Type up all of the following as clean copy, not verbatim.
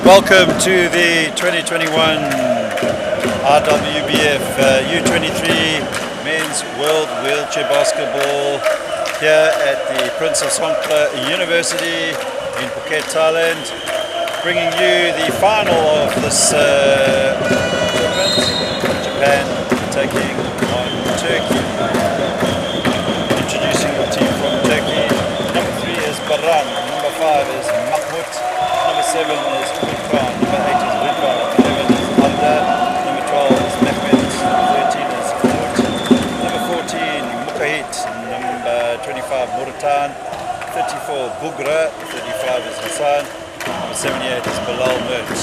Welcome to the 2021 IWBF U23 Men's World Wheelchair Basketball here at the Prince of Songkla University in Phuket, Thailand, bringing you the final of this tournament. Japan taking on Turkey. 25 Muratan, 34 Bugra, 35 is Hassan, number 78 is Bilal Mert.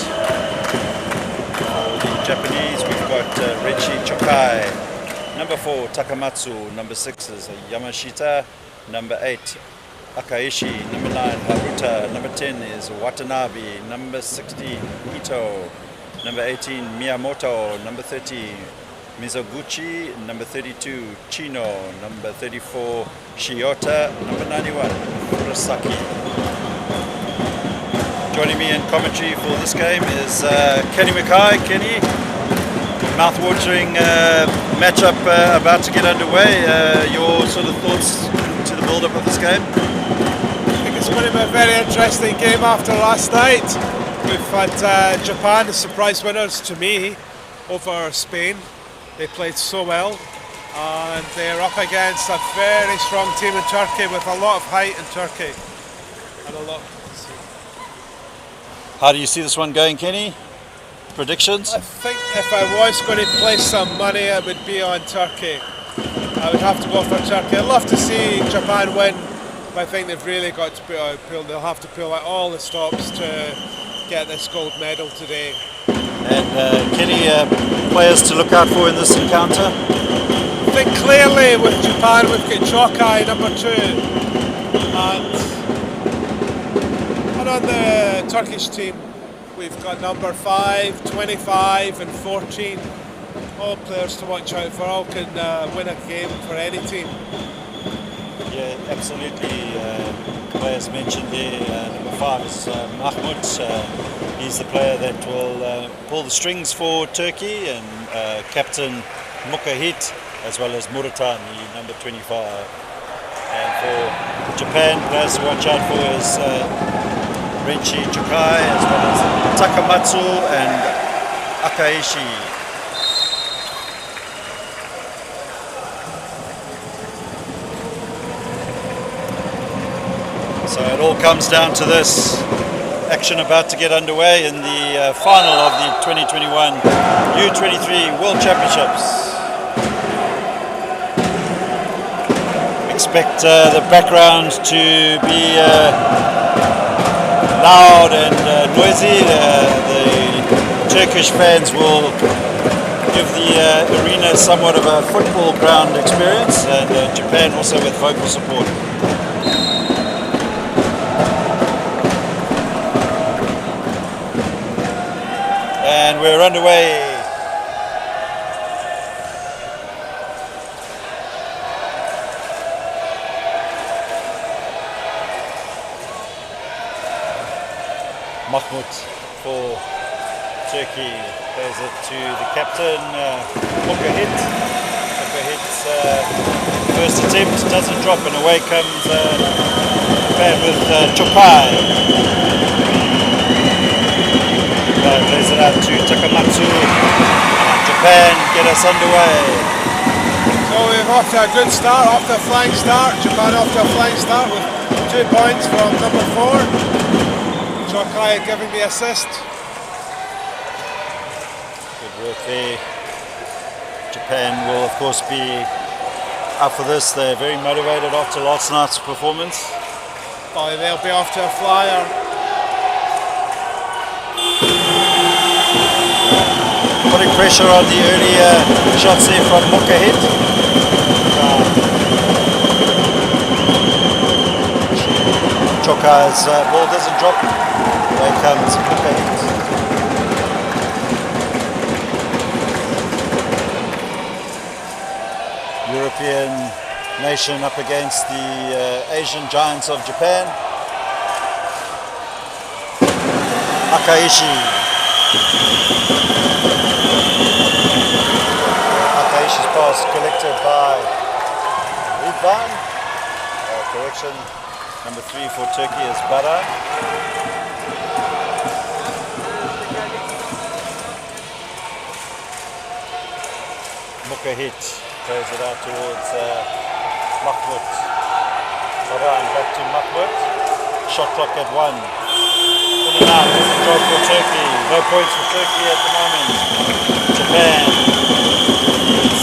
For the Japanese, we've got Richi Chokai, number 4 Takamatsu, number 6 is Yamashita, number 8 Akaishi, number 9 Haruta, number 10 is Watanabe, number 16 Ito, number 18 Miyamoto, number 30 Mizoguchi, number 32 Chino, number 34 Shiota, number 91 Kurosaki. Joining me in commentary for this game is Kenny Mackay. Kenny, mouth-watering matchup about to get underway. Your sort of thoughts to the build-up of this game? I think it's going to be a very interesting game after last night. We've had Japan as surprise winners to me over Spain. They played so well, and they're up against a very strong team in Turkey with a lot of height in Turkey and a lot. How do you see this one going, Kenny? Predictions? I think if I was going to place some money, it would be on Turkey. I would have to go for Turkey. I'd love to see Japan win, but I think they've really got to they'll have to pull out all the stops to get this gold medal today. And Kenny, players to look out for in this encounter? I think clearly with Japan we've got Chokai, number 2, and on the Turkish team we've got number 5, 25 and 14. All players to watch out for, all can win a game for any team. Yeah, absolutely. Players mentioned there, number 5 is Mahmoud. He's the player that will pull the strings for Turkey, and captain Mukahit, as well as Muratan, the number 25. And for Japan, players to watch out for is Richi Chokai, as well as Takamatsu and Akaishi. So it all comes down to this action about to get underway in the final of the 2021 U23 World Championships. Expect the background to be loud and noisy. The Turkish fans will give the arena somewhat of a football ground experience, and Japan also with vocal support. And we're underway. Mahmoud for Turkey plays it to the captain, Mukahit. Mukahit's first attempt doesn't drop, and away comes Japan with Chokai. Plays it out to Takamatsu, and Japan get us underway. So we're off to a good start, off to a flying start. Japan off to a flying start with 2 points from number 4. Chokai giving the assist. Good work there. Japan will of course be up for this. They're very motivated after last night's performance. Oh, they'll be off to a flyer. Putting pressure on the early shots there from Mukahit. Chokai's ball doesn't drop. Away comes Mukahit. European nation up against the Asian giants of Japan. Akaishi. Akaishi's pass collected by Ridvan. Correction, number 3 for Turkey is Bara. Mukahit plays it out towards Mahmoud. Baran back to Mahmoud. Shot clock at 1. In and out, there's a drop for Turkey. No points for Turkey at the moment. Japan,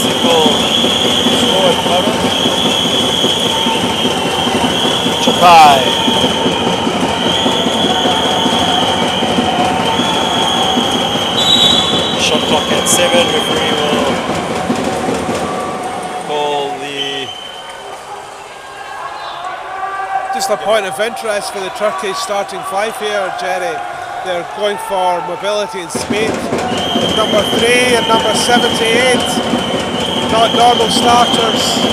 single score at the moment. Japai. Shot clock at 7. Referee will call the... Just a point of interest for the Turkish starting five here, Jerry. They're going for mobility and speed. Number 3 and number 78, not normal starters.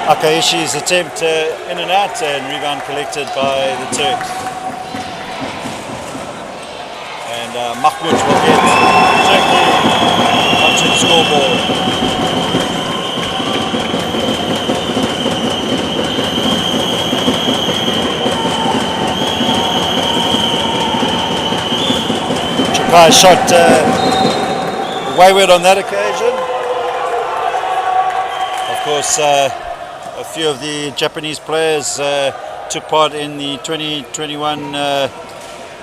Akaishi's attempt in and out, and rebound collected by the Turks. And Mahmoud will get Turkey onto the scoreboard. Japai shot wayward on that occasion. Of course, a few of the Japanese players took part in the 2021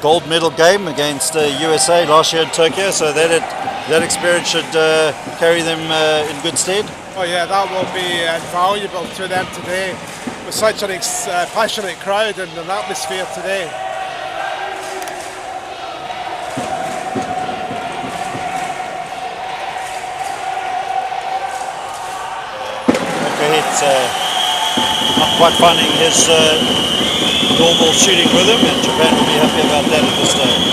gold medal game against USA last year in Tokyo, so that experience should carry them in good stead. Oh yeah, that will be invaluable to them today, with such an passionate crowd and an atmosphere today. Not quite finding his normal shooting rhythm, and Japan will be happy about that at this stage.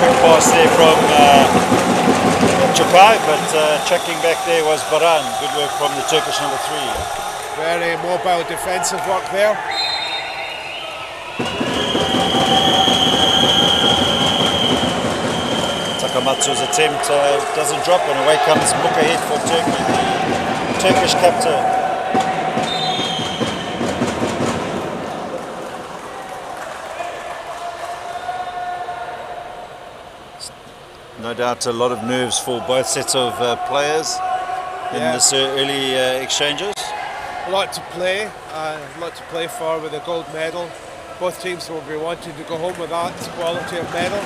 Quick pass there from Japai, but checking back there was Baran. Good work from the Turkish number 3. Very mobile defensive work there. Takamatsu's attempt doesn't drop, and away comes Mukahit for Turkey, the Turkish captain. No doubt a lot of nerves for both sets of players in this early exchanges. A lot to play for with a gold medal. Both teams will be wanting to go home with that quality of medal.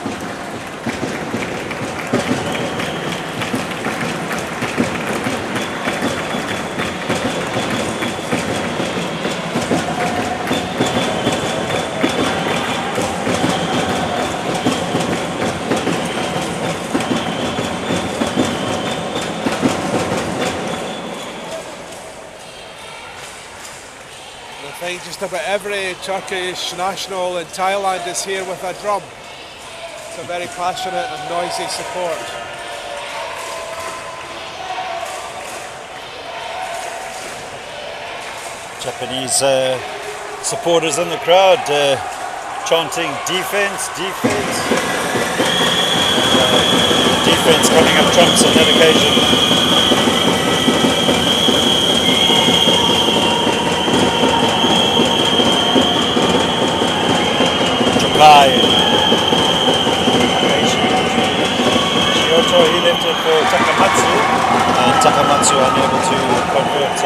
I think just about every Turkish national in Thailand is here with a drum. It's a very passionate and noisy support. Japanese supporters in the crowd chanting defense, defense. Defense coming up trumps on that occasion. Shioto, he left it for Takamatsu, and Takamatsu unable to convert.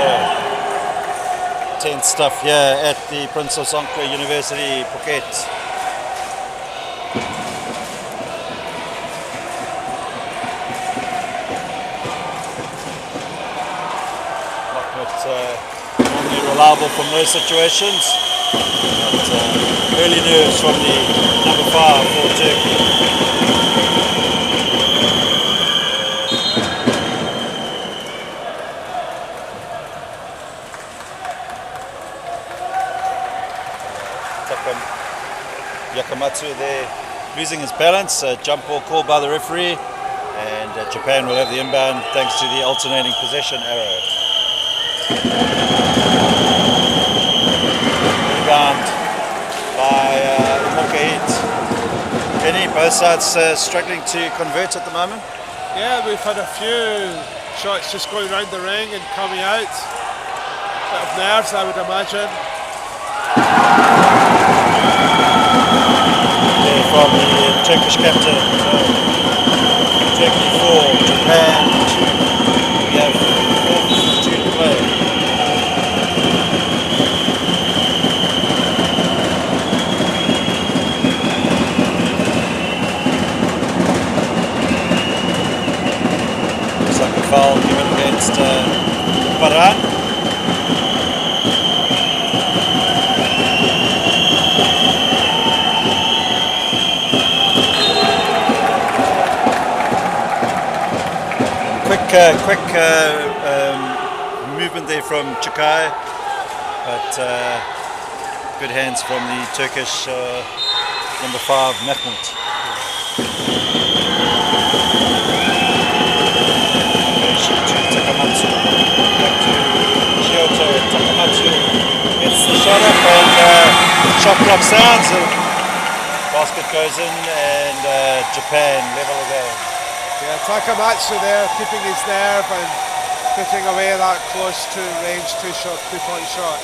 Tense stuff here at the Prince of Songkla University, Phuket. Normally reliable from those situations. But, early nerves from the number 5 for Turkey. Yakamatsu there losing his balance. Jump ball called by the referee, and Japan will have the inbound thanks to the alternating possession arrow. Rebound by Mukahit. Kenny, both sides struggling to convert at the moment. Yeah, we've had a few shots just going around the ring and coming out. Bit of nerves, I would imagine. Yeah, from the Turkish captain. Turkey 4, Japan 2. We have 2 to play. foul given against Paran. Quick movement there from Chikai, but good hands from the Turkish number 5 Mehmet. Takamatsu, back to Kyoto. Takamatsu hits the shot up and shot clock sounds. Basket goes in and Japan level again. Yeah, Takamatsu there, keeping his nerve and putting away that close to range 2-point shot.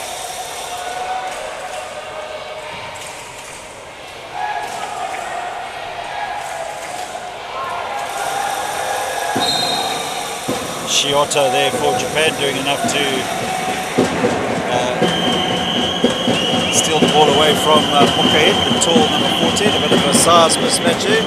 Shiota there for Japan, doing enough to steal the ball away from Phuket, the tall number 14, a bit of a size mismatch here.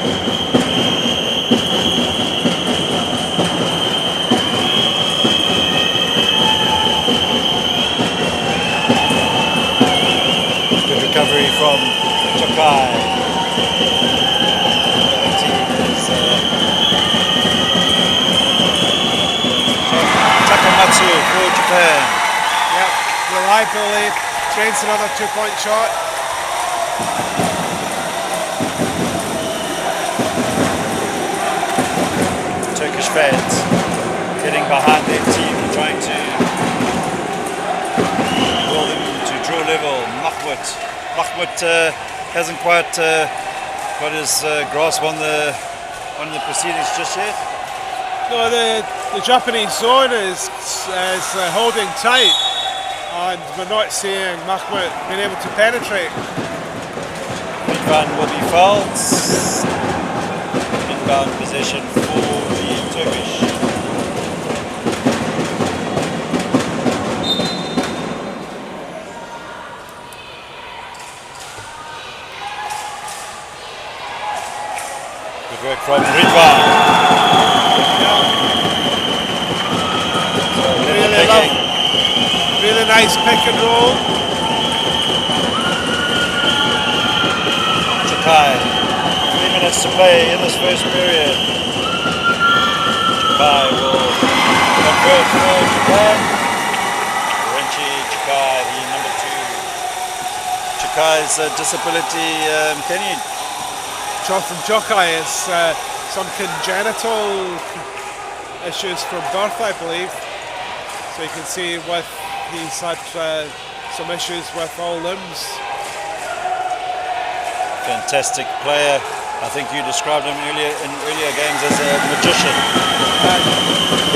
Recovery from Chokai. Takamatsu for Japan. Yep, reliably trains another 2-point shot. Turkish fans getting behind their team, trying to pull them to draw level. Mahmoud hasn't quite got his grasp on the proceedings just yet. No, the Japanese zone is holding tight, and we're not seeing Mahmoud being able to penetrate. Inbound will be fouled. Inbound possession for the Turkish. Work from Ridwan. Really nice pick and roll. Chokai, 3 minutes to play in this first period. Chokai will convert for Japan. Renchi Chokai, the number 2. Chokai's disability, can you? From Chokai is some congenital issues from birth, I believe. So you can see he's had some issues with all limbs. Fantastic player. I think you described him in earlier games as a magician.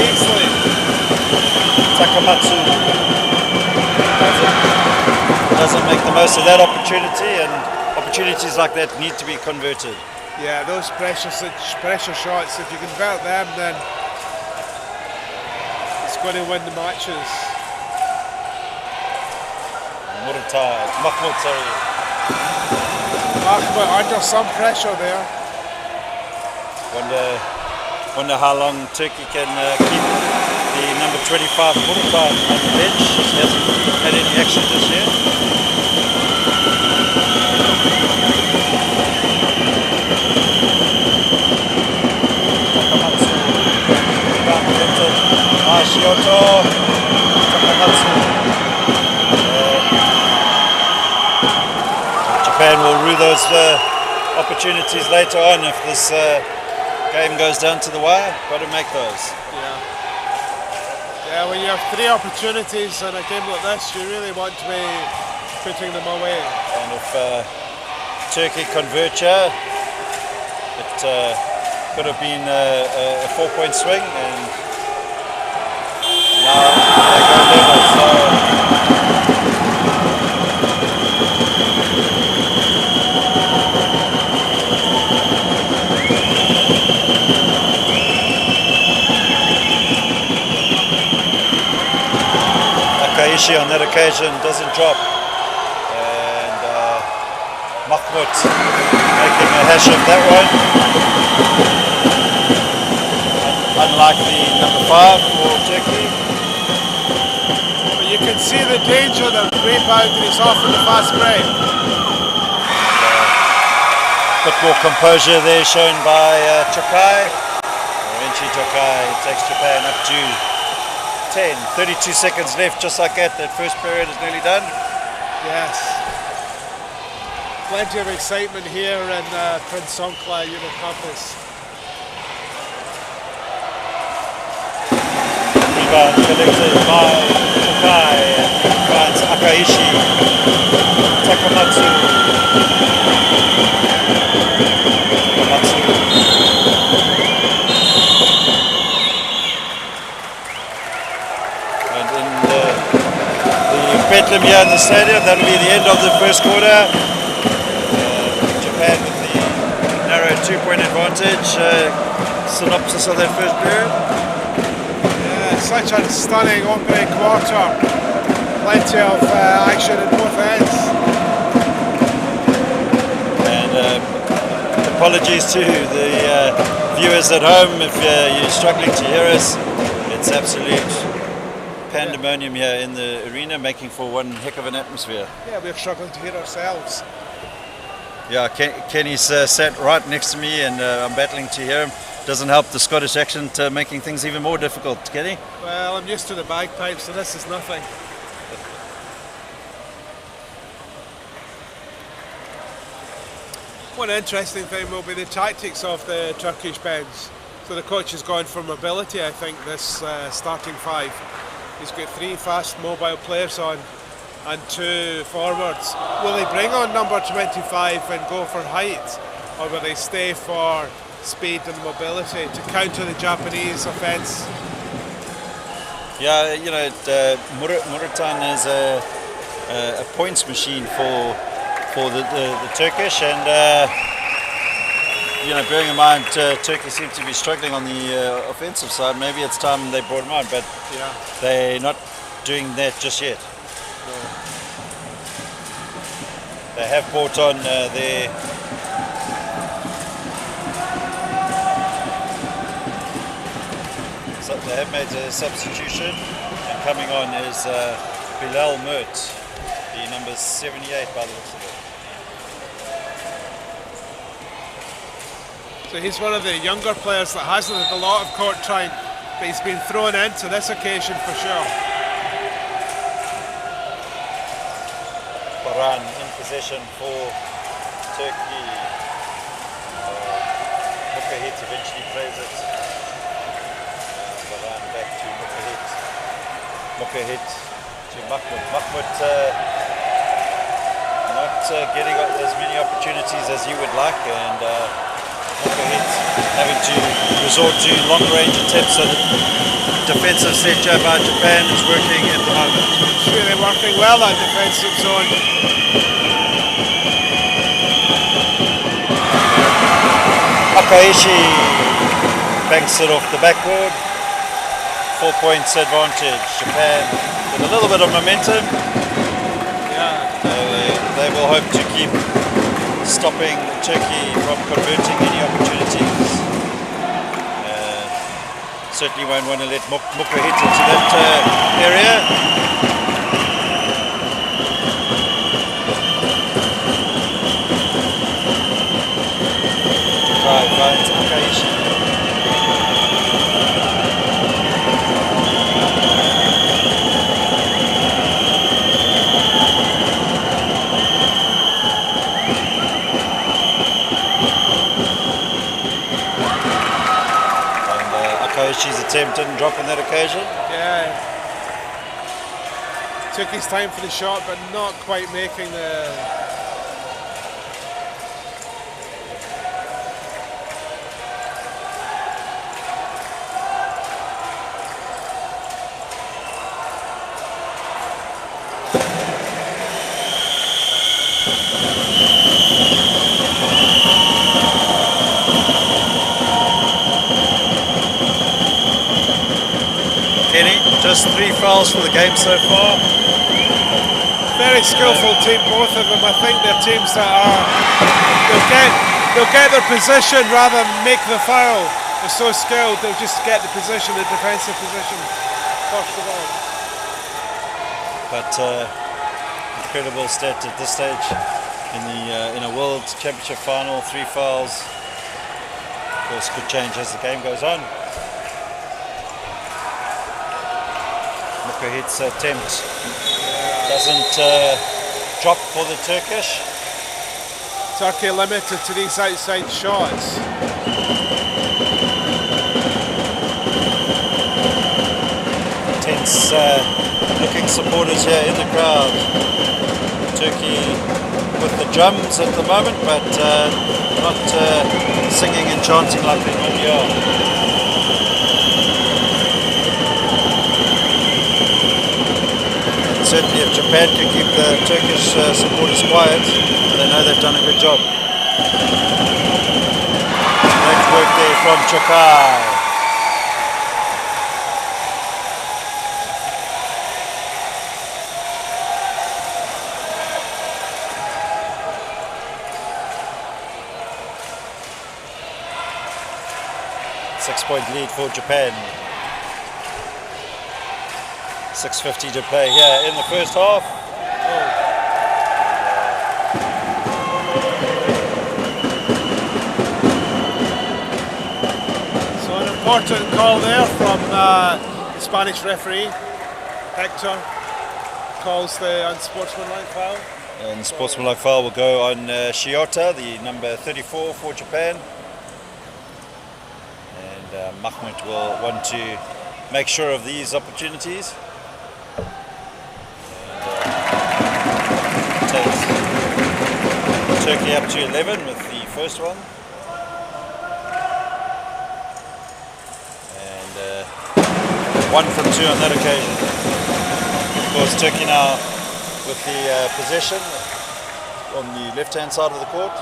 Easily. Takamatsu doesn't make the most of that opportunity, and opportunities like that need to be converted. Yeah, those pressure shots, if you convert them, then it's going to win the matches. Mahmoud under some pressure there. Wonder how long Turkey can keep the number 25 Murutai on the bench. He hasn't had any action this year. Shioto, Takamatsu. Japan will rue those opportunities later on if this game goes down to the wire. Got to make those. Yeah, when you have 3 opportunities in a game like this, you really want to be putting them away. And if Turkey convert here, it could have been a 4-point swing, and now they go level. So Akaishi on that occasion doesn't drop, and Mahmoud making a hash of that one, unlike the number 5 for Turkey. But you can see the danger of the rebound, and he's off in the fast break. Bit more composure there shown by Chokai. Eventually Chokai takes Japan up to 10. 32 seconds left, just like that. That first period is nearly done. Yes. Plenty of excitement here in Prince Songkla Unicampus. Rebound collected by Chokai and finds Akaishi. Takamatsu. And in the bedlam here in the stadium, that'll be the end of the first quarter. Japan with the narrow 2-point advantage. Synopsis of that first period. Yeah, such a stunning opening quarter. Plenty of action in both ends. And apologies to the viewers at home if you're struggling to hear us. It's absolute pandemonium here in the arena, making for one heck of an atmosphere. Yeah, we're struggling to hear ourselves. Yeah, Kenny's sat right next to me and I'm battling to hear him. Doesn't help the Scottish accent making things even more difficult. Kenny? Well, I'm used to the bagpipes, so this is nothing. One interesting thing will be the tactics of the Turkish bench. So the coach has gone for mobility, I think, this starting 5. He's got 3 fast mobile players on and 2 forwards. Will they bring on number 25 and go for height, or will they stay for speed and mobility to counter the Japanese offence? Yeah, you know, Muratan is a points machine for the Turkish, and you know, bearing in mind Turkey seems to be struggling on the offensive side. Maybe it's time they brought him on, but yeah, they're not doing that just yet. no. They have brought on their so they have made a substitution, and coming on is Bilal Mert, the number 78 by the looks of it. So he's one of the younger players that hasn't had a lot of court time, but he's been thrown into this occasion for sure. Baran in possession for Turkey. Mukahit eventually plays it. Baran back to Mukahit. Mukahit to Mahmoud. Mahmoud not getting as many opportunities as he would like, and Mukahit having to resort to long-range attempts. So the defensive set by Japan is working at the moment. It's really working well, that defensive zone. Akaishi banks it off the backboard. 4 points advantage. Japan with a little bit of momentum. Yeah. They will hope to keep stopping Turkey from converting any opportunities. Certainly won't want to let Mukha hit into that area. Finds Akaishi. Akaishi's attempt didn't drop on that occasion. Yeah. Took his time for the shot, but not quite making the... Just 3 fouls for the game so far. Very skillful team, both of them. I think they're teams that are... They'll get their position rather than make the foul. They're so skilled, they'll just get the position, the defensive position, first of all. But incredible stat at this stage in a World Championship final, 3 fouls. Of course, could change as the game goes on. Mukahit's attempt doesn't drop for the Turkish. Turkey limited to these outside shots. Tense looking supporters here in the crowd. Turkey with the drums at the moment, but not singing and chanting like they normally are. Certainly if Japan can keep the Turkish supporters quiet, they know they've done a good job. Great work there from Chokai. Six-point lead for Japan. 6:50 to play here in the first half. So an important call there from the Spanish referee. Hector calls the unsportsmanlike foul. And sportsmanlike foul will go on Shiota, the number 34 for Japan. And Mahmoud will want to make sure of these opportunities. Takes Turkey up to 11 with the first one. And 1 from 2 on that occasion. Of course, Turkey now with the possession on the left-hand side of the court.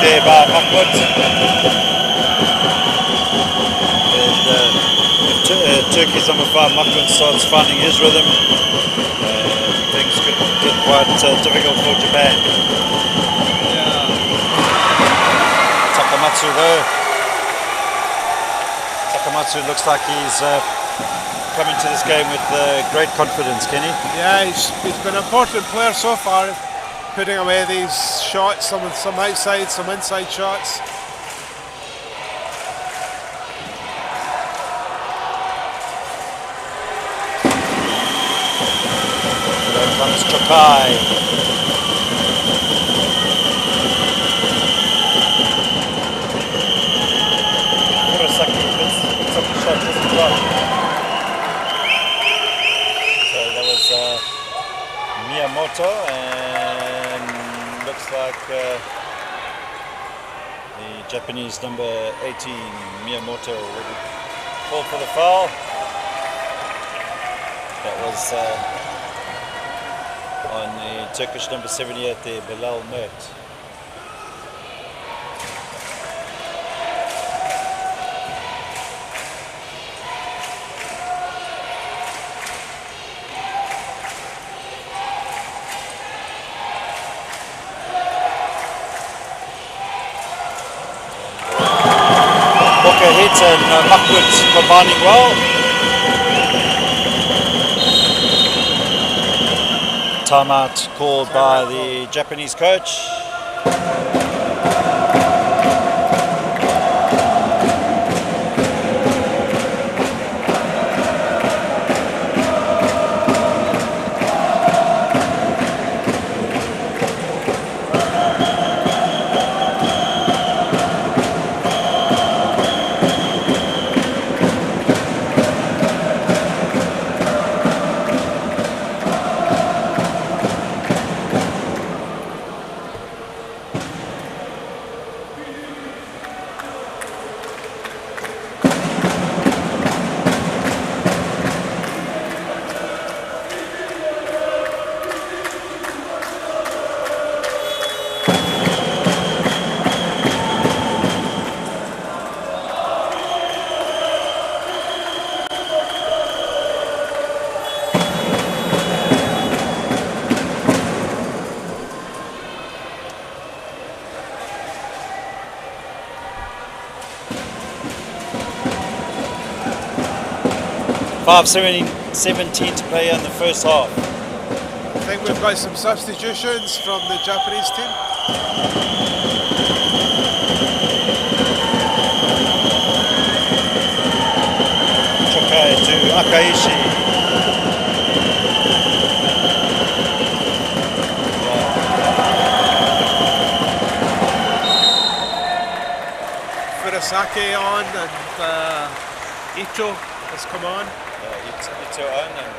By Mahmoud. And if Turkey's number 5, Mahmoud, starts finding his rhythm, things could get quite difficult for Japan. Yeah. Takamatsu though. Takamatsu looks like he's coming to this game with great confidence, Kenny. Yeah, he's been an important player so far, putting away these shots, some outside, some inside shots. There comes Chokai. Murasaki puts up the shot, doesn't drop. So that was Miyamoto, and looks like the Japanese number 18, Miyamoto, will be called for the foul. That was on the Turkish number 78 there, Bilal Mert. Hit and Mahmoud combining well. Timeout called by the Japanese coach. 5:17 to play in the first half. I think we've got some substitutions from the Japanese team. Chokai to Akaishi. Furasaki on and Ito has come on. Ito on and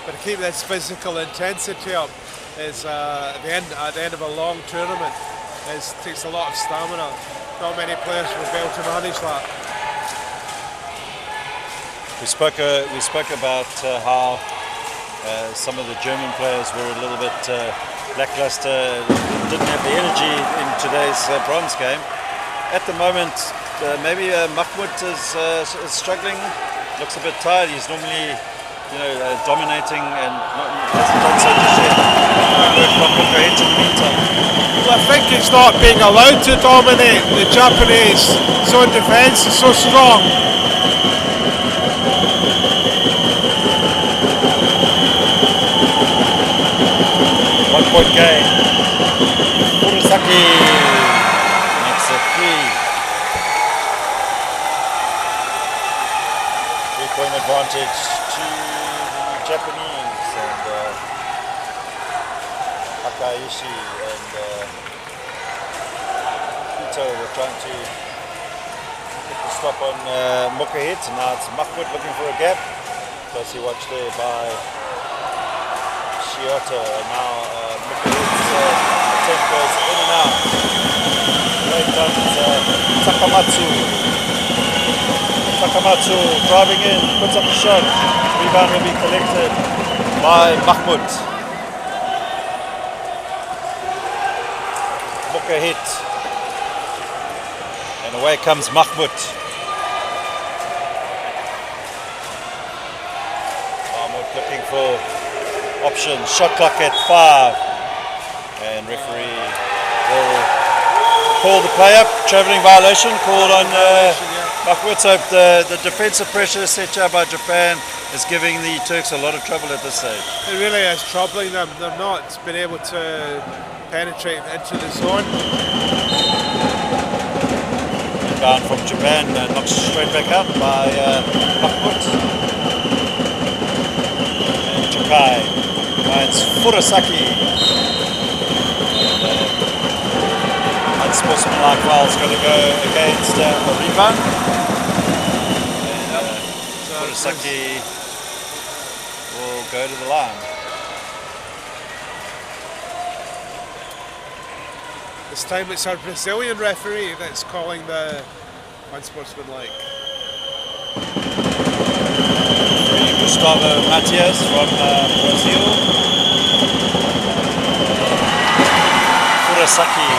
but to keep this physical intensity up is at the end of a long tournament takes a lot of stamina. Not many players will be able to manage that. We spoke about how some of the German players were a little bit lackluster, didn't have the energy in today's bronze game. At the moment, maybe Mahmoud is struggling. Looks a bit tired. He's normally, dominating and hasn't done so just yet. In the meantime. Well, I think he's not being allowed to dominate. The Japanese zone defence is so strong. 1-point game. Kurosaki makes it 3-point advantage to the Japanese, and Akaishi and Ito were trying to get the stop on Mukahit. Now it's Mahmoud looking for a gap. Closely watched there by Shiota, and now Mukahit's attempt goes in and out. Right comes Takamatsu driving in, puts up a shot. Rebound will be collected by Mahmoud. Mukahit. And away comes Mahmoud. Mahmoud looking for options. Shot clock at 5. And referee will call the play up. Travelling violation called on Mahmoud. So the defensive pressure set here by Japan is giving the Turks a lot of trouble at this stage. It really is troubling them. They're not been able to penetrate into the zone. Inbound from Japan, knocked straight back out by Mahmoud. And Chokai finds Furasaki. Unsportsmanlike foul is going to go against a rebound. And Furasaki will go to the line. This time it's our Brazilian referee that's calling the unsportsmanlike. Gustavo Matias from Brazil. Furasaki.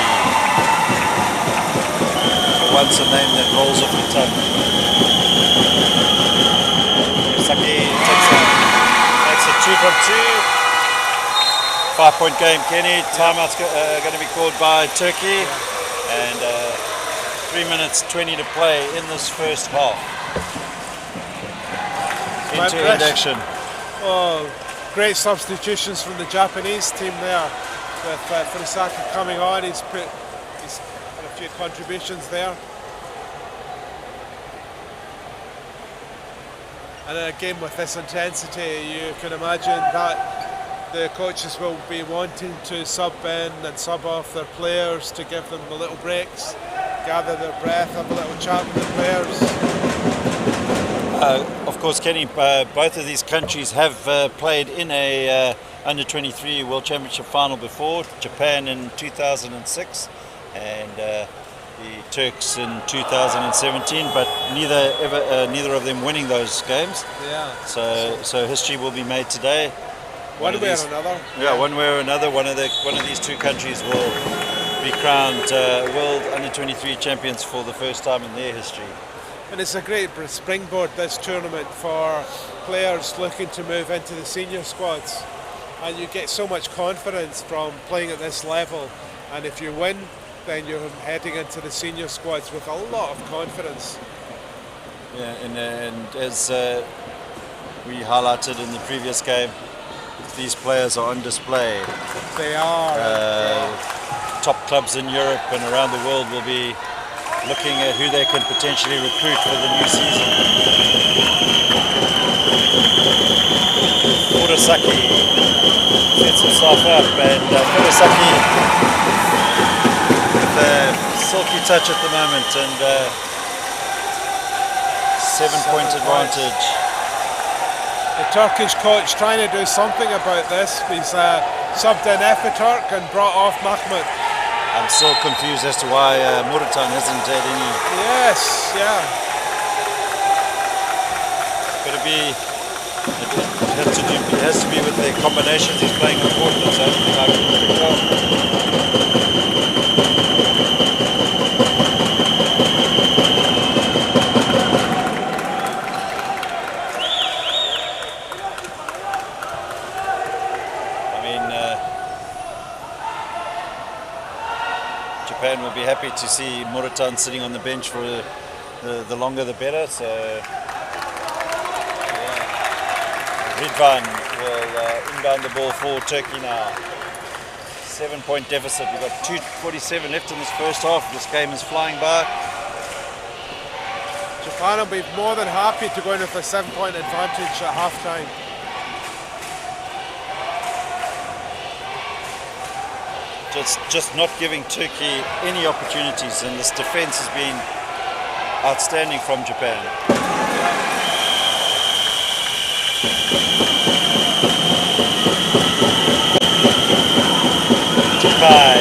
For once a name that rolls off the tongue. Furasaki makes it 2 from 2. 5-point game, Kenny. Timeout's going to be called by Turkey, and 3 minutes 20 to play in this first half. Into end action. Oh, great substitutions from the Japanese team there. With Furasaki coming on, he's had a few contributions there. And in a game with this intensity, you can imagine that the coaches will be wanting to sub in and sub off their players to give them a little breaks, gather their breath, have a little chat with the players. Of course, Kenny, both of these countries have played in a under-23 World Championship final before. Japan in 2006 and the Turks in 2017, but neither of them winning those games. Yeah. So history will be made today. One way or another. Yeah, one way or another, one of these two countries will be crowned World Under-23 champions for the first time in their history. And it's a great springboard, this tournament, for players looking to move into the senior squads. And you get so much confidence from playing at this level. And if you win, then you're heading into the senior squads with a lot of confidence. Yeah, and as we highlighted in the previous game, these players are on display. They are. Top clubs in Europe and around the world will be looking at who they can potentially recruit for the new season. Murasaki sets himself up, and Murasaki with a silky touch at the moment, and 7-point advantage. The Turkish coach trying to do something about this. He's subbed in Efiturk and brought off Mahmoud. I'm still confused as to why Muratan hasn't had any. Yes, yeah. But it has to be with the combinations he's playing on court. That's anything I can pick up. Japan will be happy to see Muratan sitting on the bench for the longer the better. So Ridvan will inbound the ball for Turkey now. 7-point deficit. We've got 2:47 left in this first half. This game is flying by. Japan will be more than happy to go in with a 7-point advantage at half time. Just not giving Turkey any opportunities, and this defense has been outstanding from Japan. Japan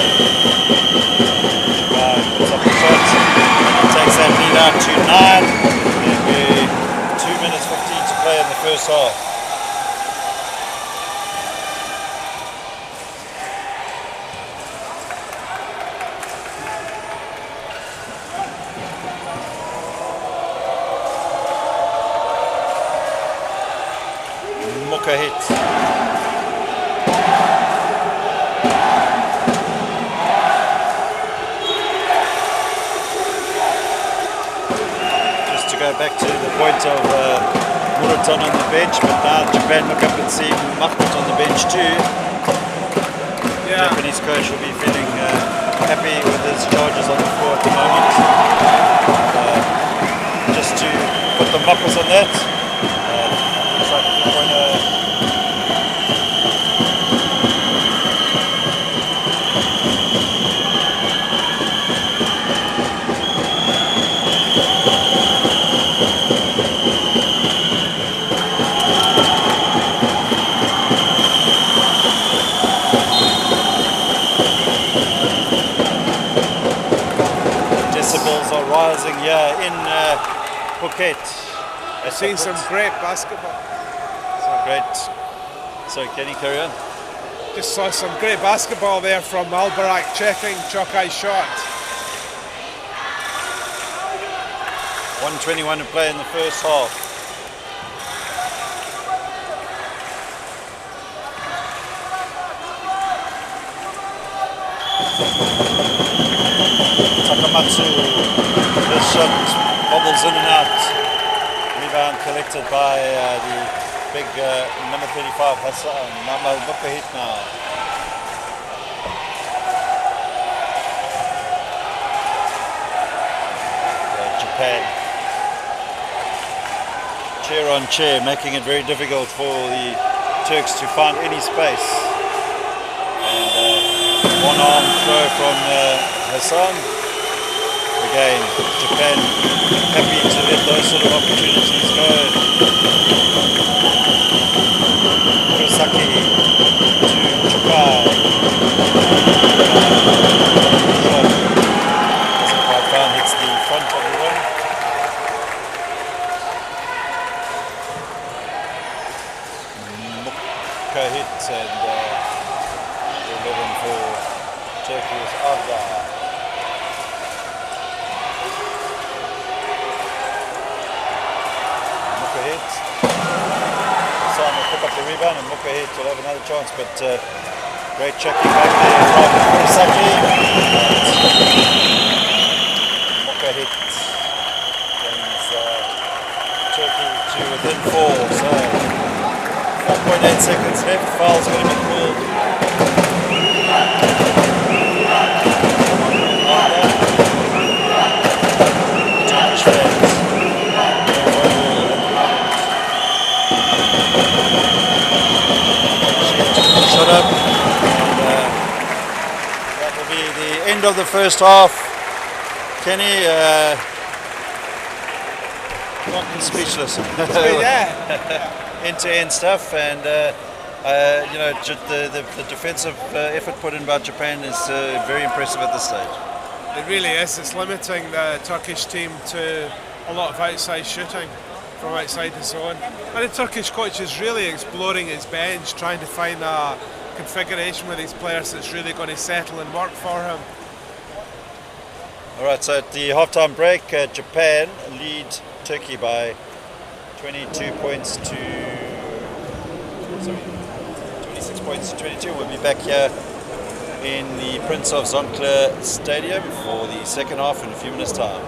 puts up the shot, takes that lead out to 9, and we're 2 minutes 15 to play in the first half. Hit. Just to go back to the point of Muratan on the bench, but now Japan look up and see Mahmoud on the bench too. Yeah. The Japanese coach will be feeling happy with his charges on the floor at the moment. Just to put the Mahmoud on that. Looks like we're going to rising here in Phuket. I've seen some great basketball. Sorry, can you carry on? Just saw some great basketball there from Albarak checking Chokai's shot. 1:21 to play in the first half. Takamatsu, this shot bobbles in and out. Rebound collected by the big number 35 Hassan. Look a hit now. Japan. Chair on chair, making it very difficult for the Turks to find any space. And one arm throw from Hassan. Again, Japan happy to let those sort of opportunities go. Murasaki to Chokai. Doesn't quite find, hits the front of the rim. Mukka hits, and 11 for Turkey is Avda. Hassan will pick up the rebound, and Mukka hit will have another chance, but Great checking back there from Kurosaki. Moka hit brings Turkey to within 4. So 4.8 seconds left. Foul's going to be called. Turkish fans. Shut up. And, that will be the end of the first half. Kenny, speechless. Yeah. End-to-end stuff, and you know, the defensive effort put in by Japan is very impressive at this stage. It really is. It's limiting the Turkish team to a lot of outside shooting from outside the zone. And the Turkish coach is really exploring his bench, trying to find a configuration with these players that's really going to settle and work for him. All right, so at the halftime break, Japan lead Turkey by 22 points to 26 points to 22. We'll be back here in the Prince of Songkla Stadium for the second half in a few minutes' time.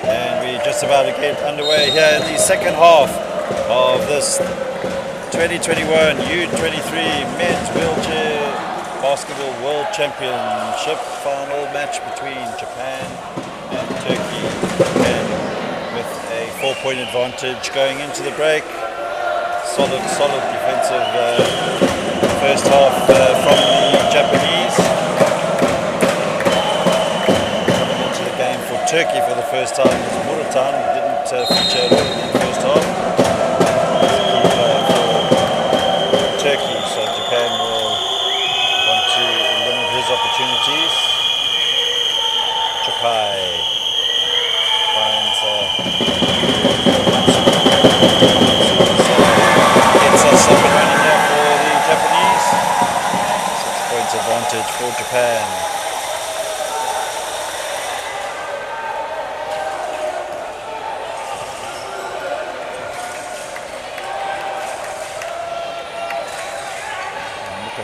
And we're just about to get underway here in the second half of this 2021 U23 Men's Wheelchair Basketball World Championship final match between Japan and Turkey, and with a 4-point advantage going into the break. Solid defensive first half from the Japanese. Coming into the game for Turkey for the first time is Muratan, who didn't feature in the first half. Turkey, so Japan will want to limit his opportunities. Chapai finds gets us up and running here for the Japanese. 6 points advantage for Japan.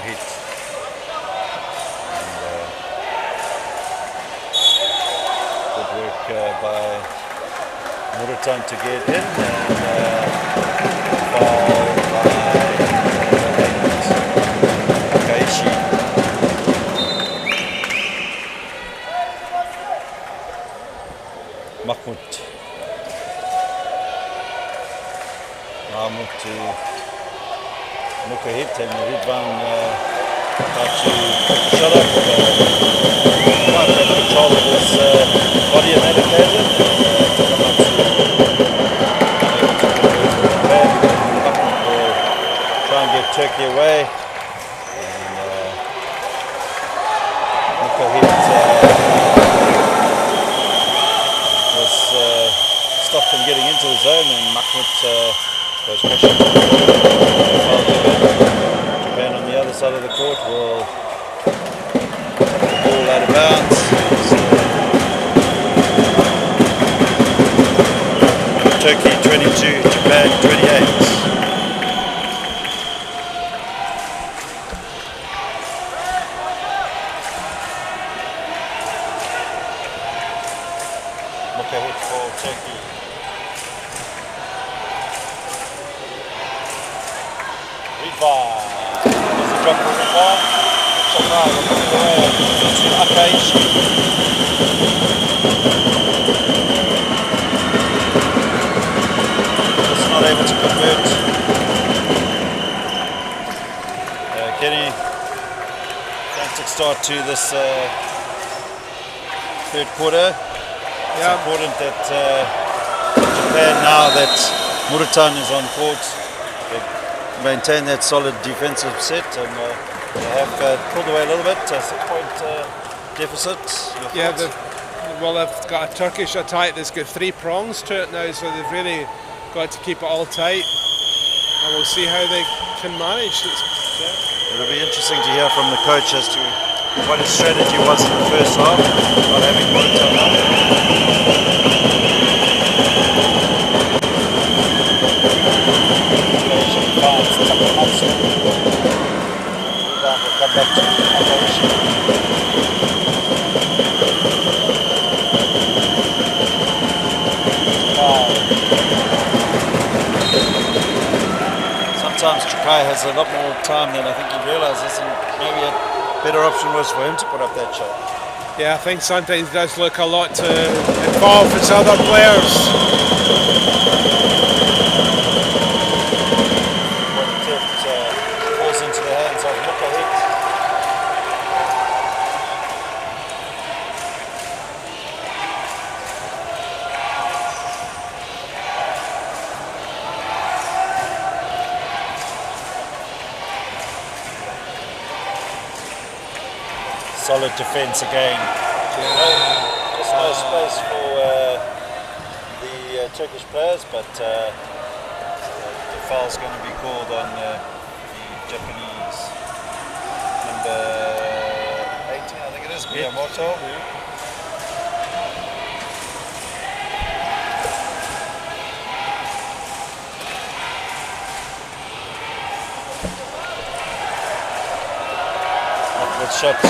Hit. And, good work by Muratan to get in, and foul by Kaishi. Mahmoud to Mukahit, and Ridvan tried to pick the shot up, quite have control of his body on that occasion, to come up to unable to convert the bad. Mahmoud will try and get Turkey away, and Mukahit was stopped from getting into the zone, and Mahmoud goes crashing. Japan on the other side of the court will take the ball out of bounds. Turkey 22, Japan 28. Mukahit for Turkey. There's a drop for Ridvan. Songkla will put it away to Akaishi. Just not able to convert. Kenny, frantic start to this third quarter. It's important that Japan, now that Muratan is on court, maintain that solid defensive set, and they have pulled away a little bit. 6-point deficit. They've got a Turkish attack that's got 3 prongs to it now, so they've really got to keep it all tight, and we'll see how they can manage. It'll be interesting to hear from the coach as to what his strategy was in the first half, not having Muratan on. We'll come back to Akaishi. Sometimes Chakai has a lot more time than I think he realizes, and maybe a better option was for him to put up that shot. Yeah, I think sometimes it does look a lot to involve his other players. Into the hands of Mukahit. Solid defense again. Just no space for the Turkish players, but the foul's going to be called on the Japanese number 18, I think it is, Miyamoto. With shots.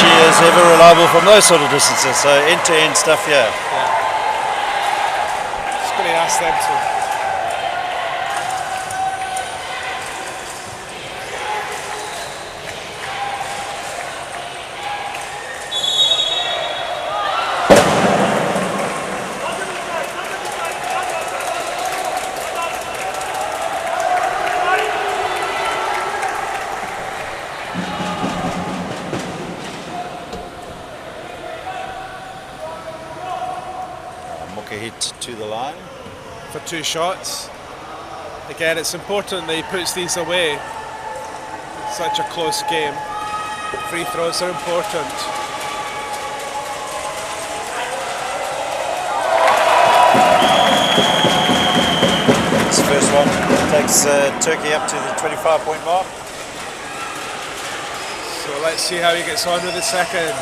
he is ever reliable from those sort of distances. So end-to-end stuff here. Yeah. Just going to ask them to. Hit to the line for 2 shots. Again, it's important that he puts these away. Such a close game. Free throws are important. This first one takes Turkey up to the 25-point mark. So let's see how he gets on with the second.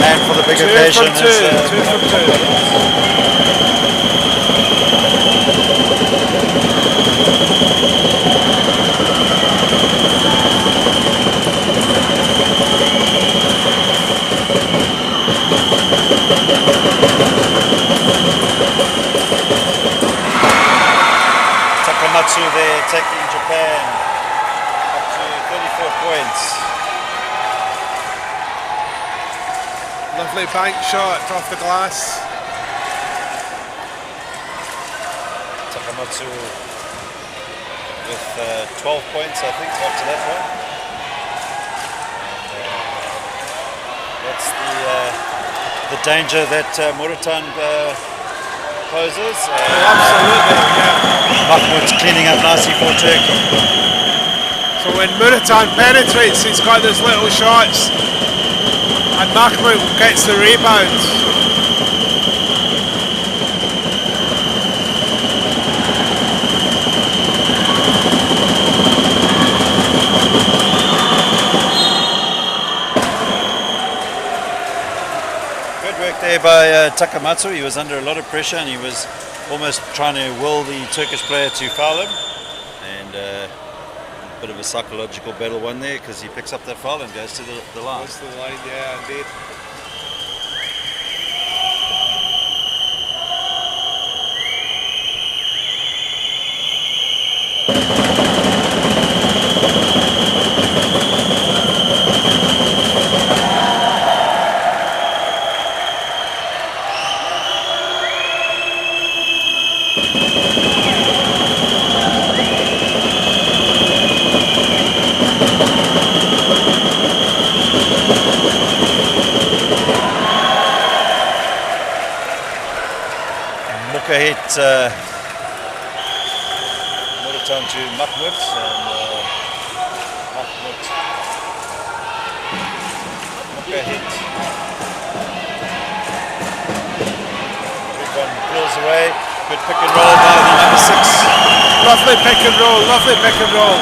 And for the big occasion, two from two. Takamatsu there taking Japan up to 34 points. Lovely bank shot off the glass. Takamatsu with 12 points, I think, after that one. And, that's the danger that Muratan poses. Absolutely, yeah. Mahmoud's cleaning up nicely for Turkey. So when Muratan penetrates, he's got those little shots. And Mahmoud gets the rebound. Good work there by Takamatsu. He was under a lot of pressure and he was almost trying to will the Turkish player to foul him. And a bit of a psychological battle won there because he picks up that foul and goes to the line. Goes to the line, yeah, indeed. Hit Muratan to Mahmoud and Mahmoud hit. Big one pulls away. Good pick and roll by the number 6. Lovely pick and roll, lovely pick and roll.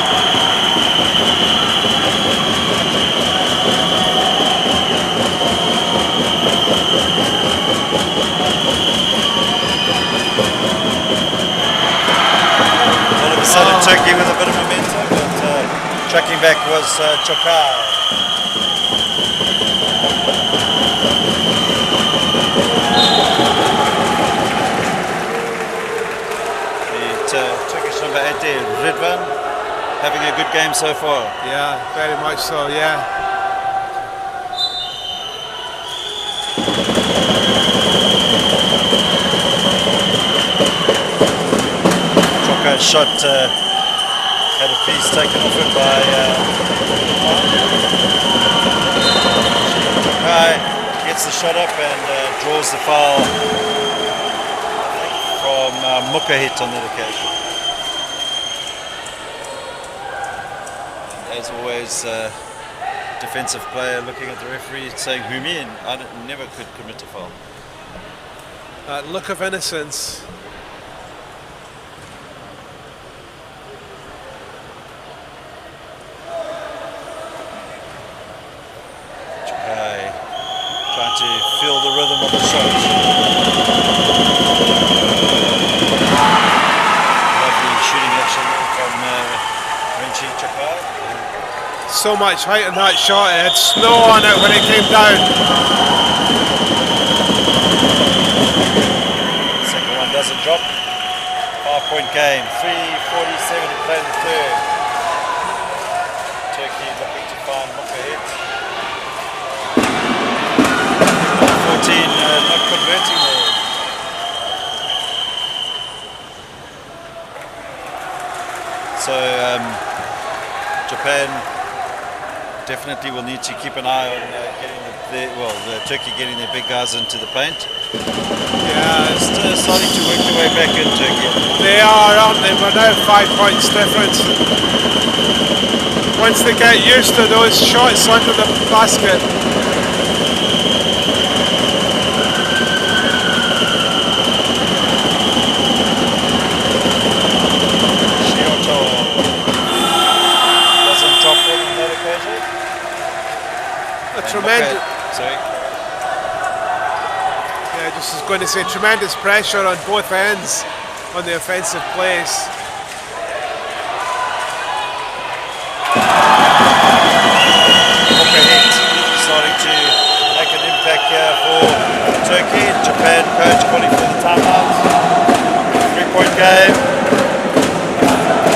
Southern Turkey with a bit of momentum, but tracking back was Chokar. The Turkish number 8 there, Ridvan, having a good game so far. Yeah, very much so, yeah. Shot had a piece taken off it by gets the shot up and draws the foul from Mukahit on that occasion. And as always, defensive player looking at the referee saying Humin, I never could commit a foul. That look of innocence. Trying to feel the rhythm of the shot. so much height on that shot. It had snow on it when it came down. Second one doesn't drop. 5-point game. 3:47 to play in the third. Turkey looking to find Mukka hit. 14 not converting there. So Japan definitely will need to keep an eye on getting the Turkey getting their big guys into the paint. Yeah, it's starting to work their way back in Turkey. They are, aren't they? We're now 5 points difference. Once they get used to those shots under the basket. Tremendous. Sorry. Yeah, just was going to say tremendous pressure on both ends on the offensive plays. Hit starting to make an impact here for Turkey. Japan coach calling for the timeout. 3-point game.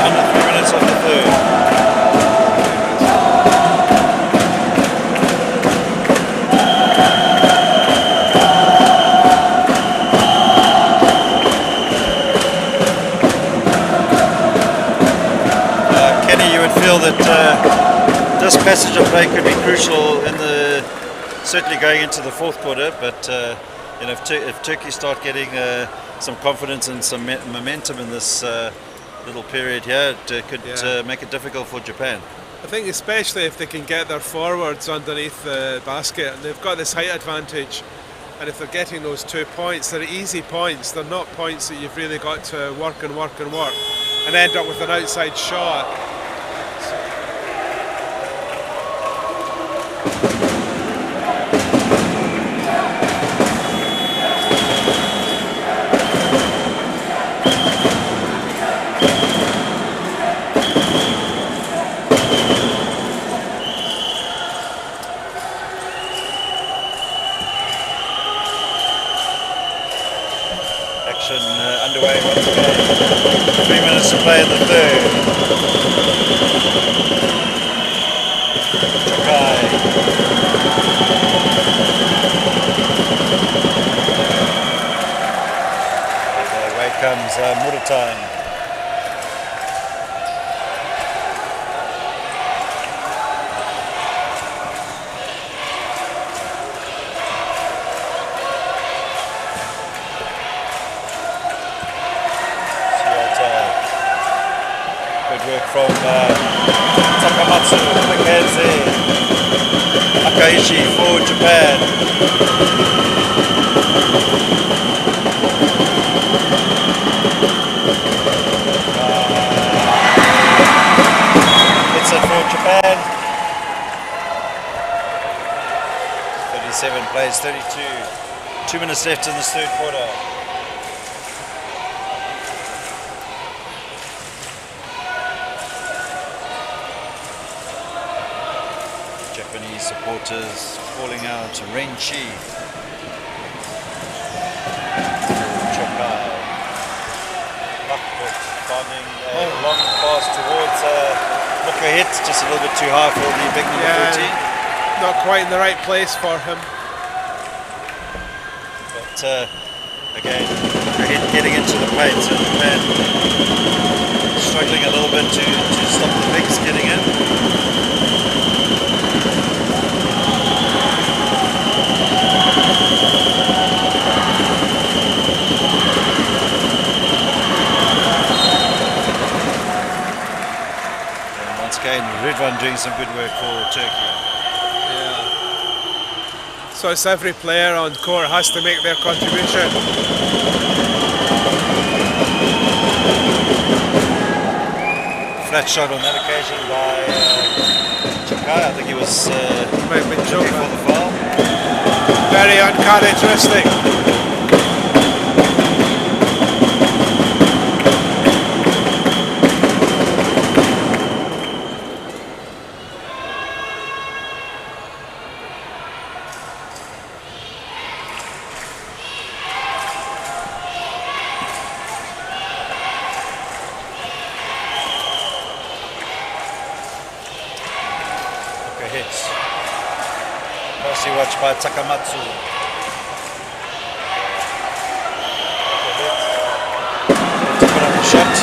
Under 3 minutes of the third. That this passage of play could be crucial in certainly going into the fourth quarter. But if Turkey start getting some confidence and some momentum in this little period here, it could make it difficult for Japan. I think especially if they can get their forwards underneath the basket, and they've got this height advantage. And if they're getting those 2 points, they're easy points. They're not points that you've really got to work and work and work and end up with an outside shot. Underway once again. 3 minutes to play in the third. Chokai. And away comes Muratan. From Takamatsu, Mackenzie, Akaishi for Japan. It's it for Japan. 37 plays 32. 2 minutes left in this third quarter. Japanese supporters calling out Renchi. Chokai. Buckfoot finding a long pass towards Mukka hit, just a little bit too high for the big number 14. Not quite in the right place for him. But again, Mukka hit getting into the paint, so Japan struggling a little bit to stop the bigs getting in. Again, Ridwan doing some good work for Turkey. Yeah. So it's every player on court has to make their contribution. Flat shot on that occasion by Chokai. I think he was looking for the foul. Very uncharacteristic. watch by Takamatsu. To put up a shot.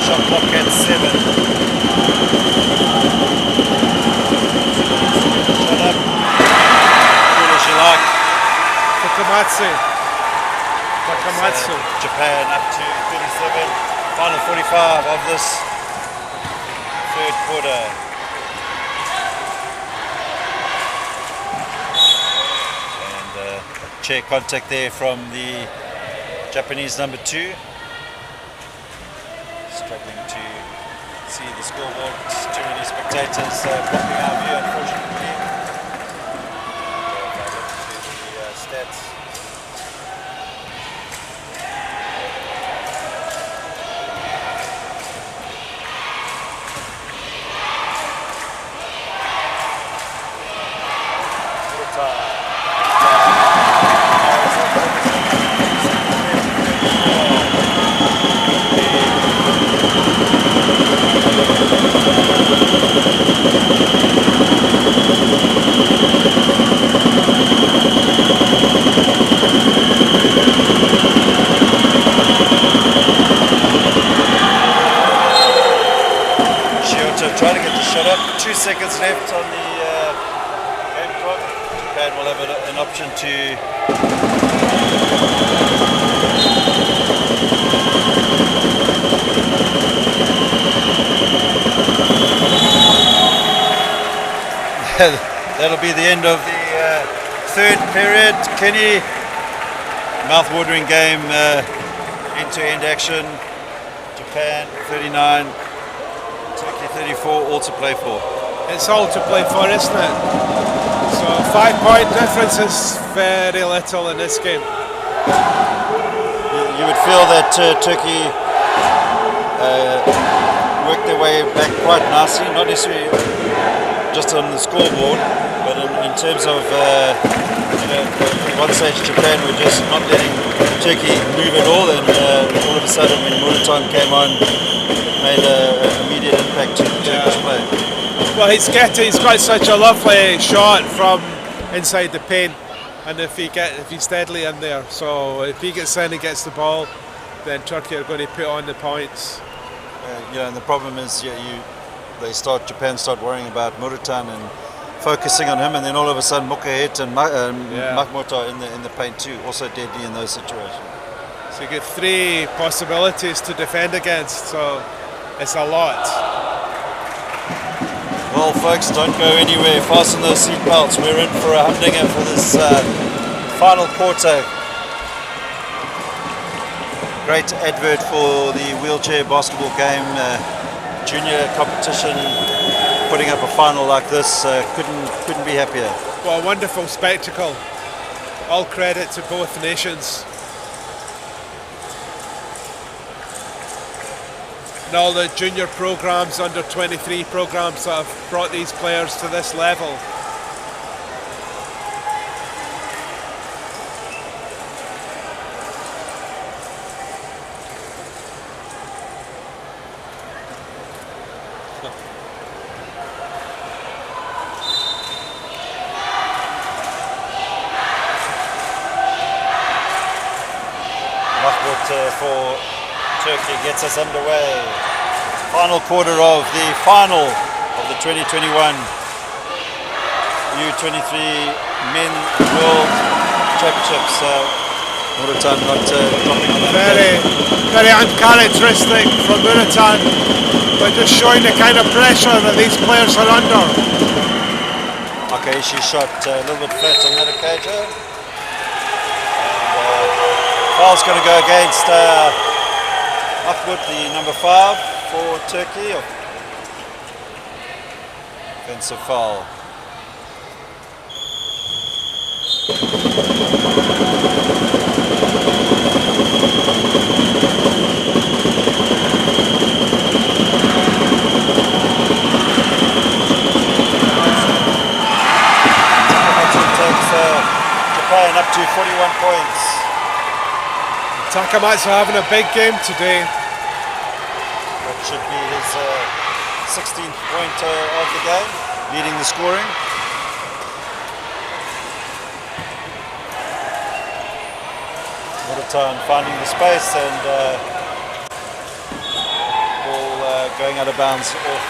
Shot clock at 7. Shut up. Good as you like. Takamatsu. Japan up to 37. Final 45 of this third quarter. And chair contact there from the Japanese number 2. Struggling to see the scoreboard. Too many spectators blocking our view, unfortunately. If I look to the stats. Trying to get the shot up. 2 seconds left on the game clock. Japan will have an option to that'll be the end of the third period. Kenny, mouth-watering game, end-to-end action. Japan 39. 34, all to play for. It's all to play for, isn't it? So 5-point difference is very little in this game. You would feel that Turkey worked their way back quite nicely, not necessarily just on the scoreboard, but in terms of at one stage Japan were just not letting Turkey move at all, and all of a sudden when Muratan came on, made an immediate impact to Turkish play. Well, he's got such a lovely shot from inside the paint, and if he's deadly in there, so if he gets in and gets the ball, then Turkey are going to put on the points. And the problem is Japan start worrying about Muratan and focusing on him, and then all of a sudden Mukahet and Mahmoud are in the paint too, also deadly in those situations. So you get 3 possibilities to defend against, so it's a lot. Well, folks, don't go anywhere. Fasten those seatbelts. We're in for a humdinger for this final quarter. Great advert for the wheelchair basketball game. Junior competition, putting up a final like this, couldn't be happier. What a wonderful spectacle. All credit to both nations. And all the junior programs, under 23 programs that have brought these players to this level. For Turkey gets us underway. Final quarter of the final of the 2021 U23 Men World Championships. Muratan not dropping on that. Very uncharacteristic from Muratan, but just showing the kind of pressure that these players are under. Okay, she shot a little bit flat on that occasion. Foul's going to go against Mahmoud, the number 5 for Turkey. Offensive foul. Takamatsu having a big game today. That should be his 16th point of the game, leading the scoring. Muratan finding the space and ball going out of bounds off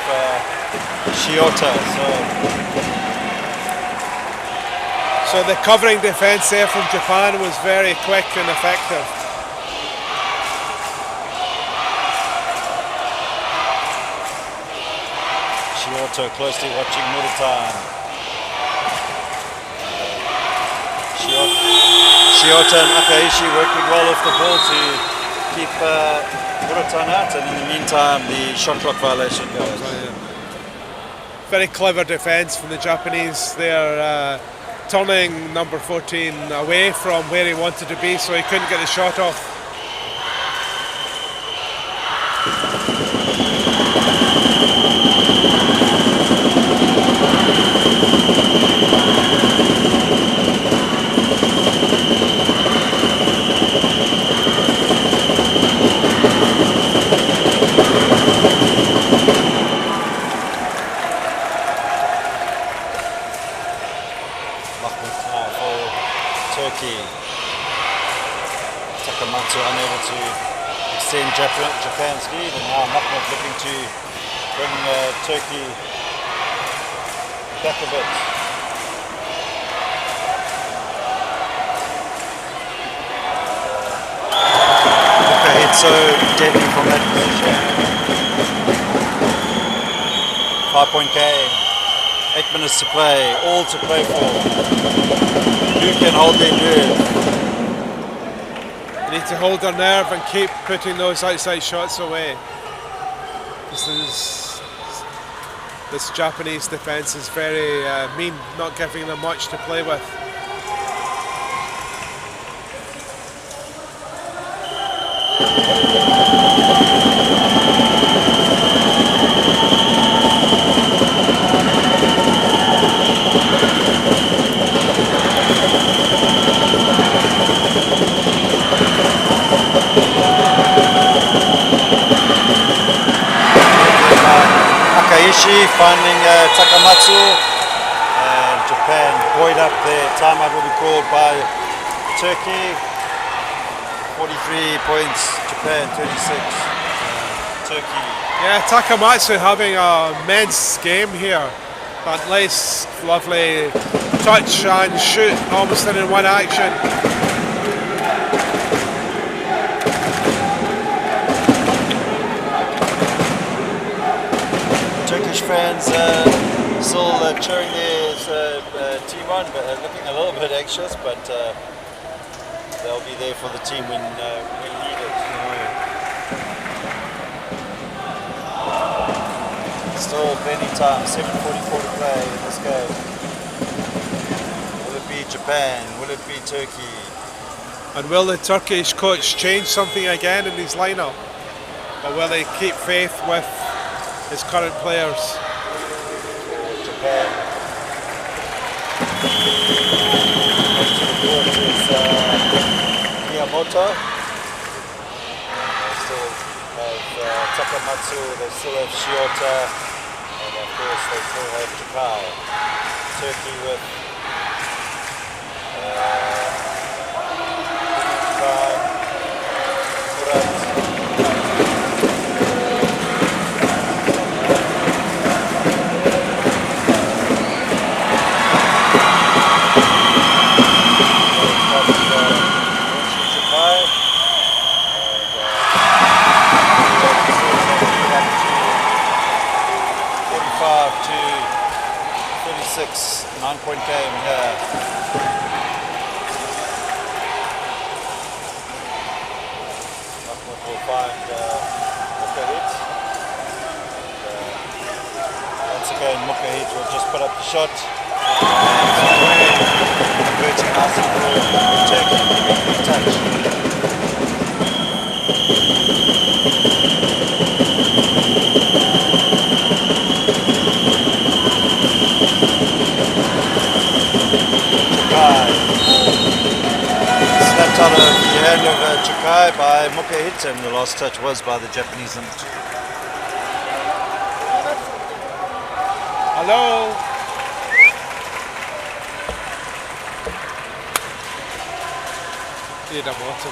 Shiota. So the covering defence there from Japan was very quick and effective. Shiota closely watching Muratan. Shiota and Akaishi working well off the ball to keep Muratan out, and in the meantime the shot clock violation goes. Very clever defence from the Japanese. They're turning number 14 away from where he wanted to be, so he couldn't get the shot off. Takamatsu unable to extend Japan's lead, and now Mahmoud looking to bring Turkey back a bit. Okay, it's so deadly from that position. 5-point game, 8 minutes to play, all to play for. Who can hold their nerve? Need to hold their nerve and keep putting those outside shots away. This Japanese defence is very mean, not giving them much to play with. Akaishi finding Takamatsu, and Japan buoyed up there. Timeout will be called by Turkey. 43 points, Japan 26. Turkey. Yeah, Takamatsu having an immense game here. That nice, lovely touch and shoot, almost in one action. Turkish fans still cheering their team on, but looking a little bit anxious, but they'll be there for the team when needed. Still plenty of time, 7:44 to play in this game. Will it be Japan? Will it be Turkey? And will the Turkish coach change something again in his lineup? Or will they keep faith with his current players? Japan. Next to the court is Miyamoto. They still have Takamatsu, they still have Shiota, and of course they still have Jakai. Turkey with Murat, 9-point game here. Mahmoud will find Mukahit. Once again, Mukahit will just put up the shot. Converting nicely for Turkey, giving the touch. Snapped out of the hand of Jakai by by Moke hit, and the last touch was by the Japanese number 2. Hello. Need a water.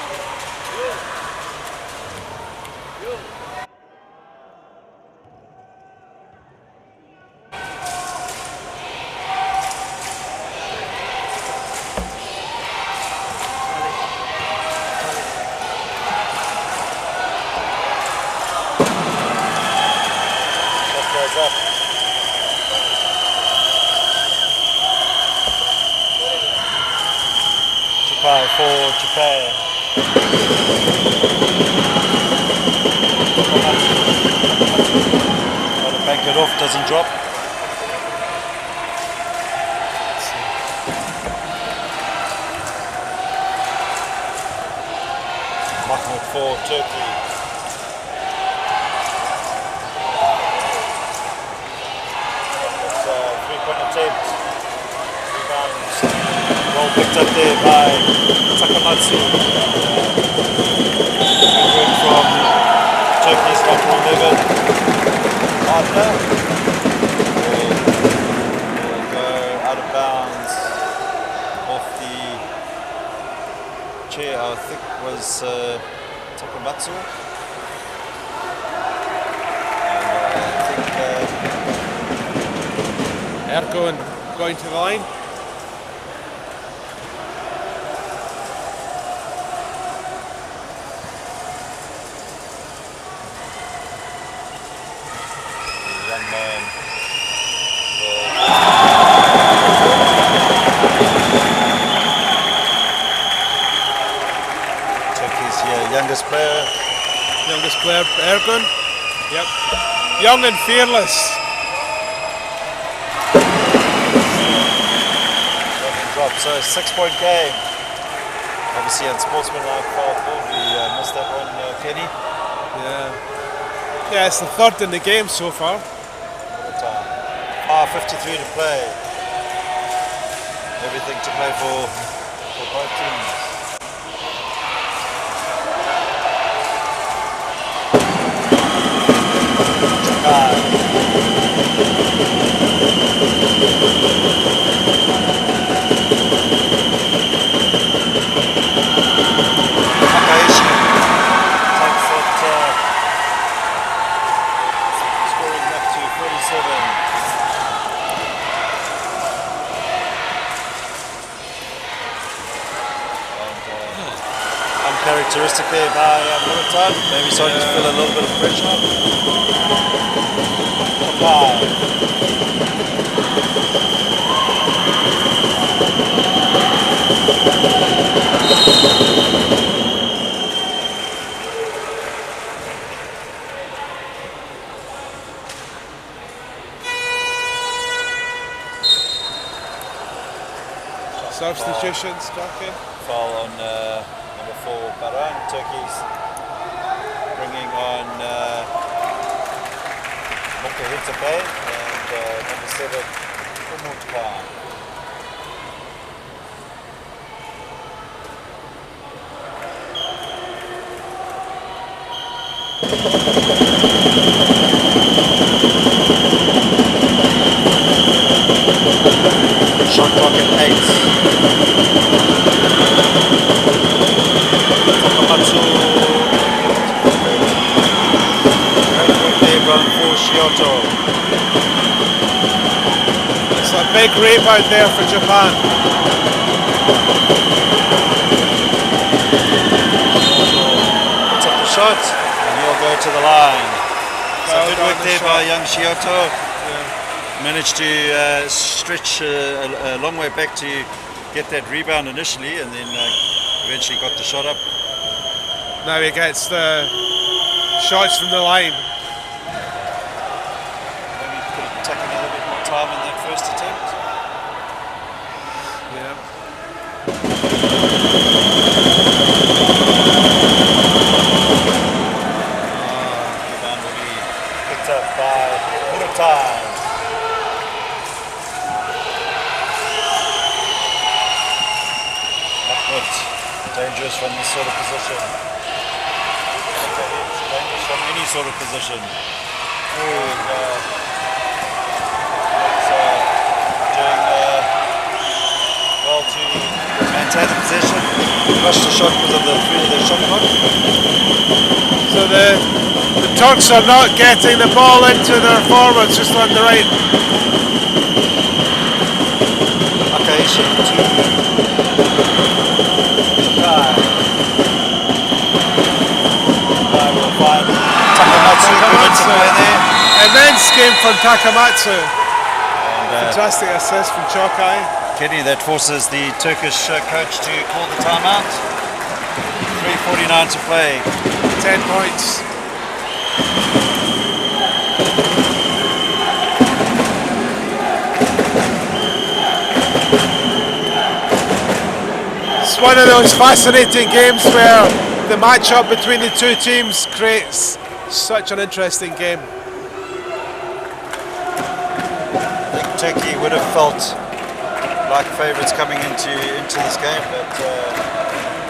Up. Japan for Japan. Try to bank it off, doesn't drop. Mahmoud for Turkey. Attempt. Rebounds. Well picked up there by Takamatsu. Good work from Turkey's number 11. Partner. Will go out of bounds off the chair, I think was Takamatsu. And I think Ergun going to the line. the young man Turkey's youngest player. Youngest player, Ergun. Yep. Young and fearless. So 6-point game. Obviously unsportsmanlike foul call. We missed that one, Kenny. Yeah, it's the third in the game so far. What time? 53 to play. Everything to play for both teams. Uncharacteristic there by Muratan, maybe starting to feel a little bit of pressure. Substitutions, Duncan. Foul on number 4, Baran. Turkey's bringing on Mokahitabe and number 7, Umut Khan. Shot clock at 8. Takamatsu. Great work there, run for Shioto. It's a big rebound there for Japan. Puts up the shot and he'll go to the line. So Well good done, work the there shot. by young Shioto. Managed to stretch a long way back to get that rebound initially, and then eventually got the shot up. Now he gets the shots from the line. Maybe could have taken a little bit more time in that first attempt. Yeah. Rebound will be picked up by Muratan. Dangerous from this sort of position. sort of position. And doing well to maintain the possession. Rushed the shot because of the shot clock. So the Turks are not getting the ball into their forwards, just on the right. Okay, she to Jakai. We'll find Takamatsu coming to play there. Immense game from Takamatsu. And, fantastic assist from Chokai. Kenny, that forces the Turkish coach to call the timeout. 3:49 to play. 10 points. It's one of those fascinating games where the matchup between the two teams creates such an interesting game. I think Turkey would have felt like favourites coming into this game, but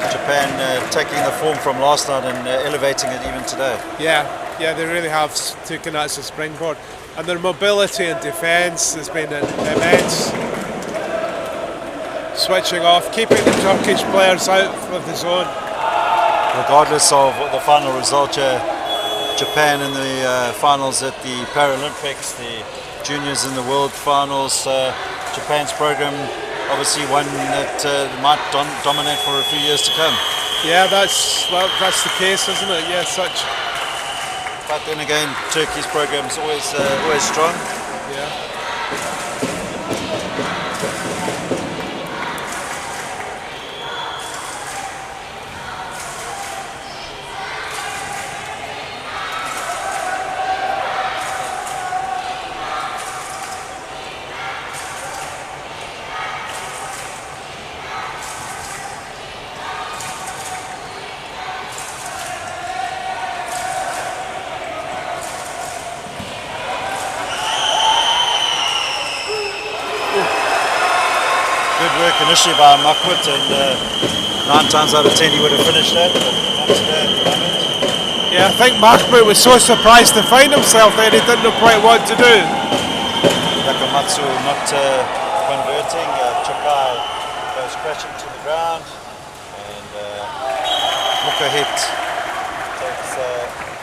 Japan taking the form from last night and elevating it even today. Yeah, they really have taken that as a springboard, and their mobility and defence has been immense. Switching off, keeping the Turkish players out of the zone. Regardless of what the final result, Japan in the finals at the Paralympics, the juniors in the World Finals. Japan's program, obviously one that might dominate for a few years to come. Yeah, that's the case, isn't it? Yeah, such. But then again, Turkey's program is always strong. Yeah. Good work initially by Makwit, and 9 times out of 10 he would have finished that, but not today at the moment. Yeah, I think Makwit was so surprised to find himself there, he didn't know quite what to do. Takamatsu not converting. Chokai goes crashing to the ground, and Muka hit takes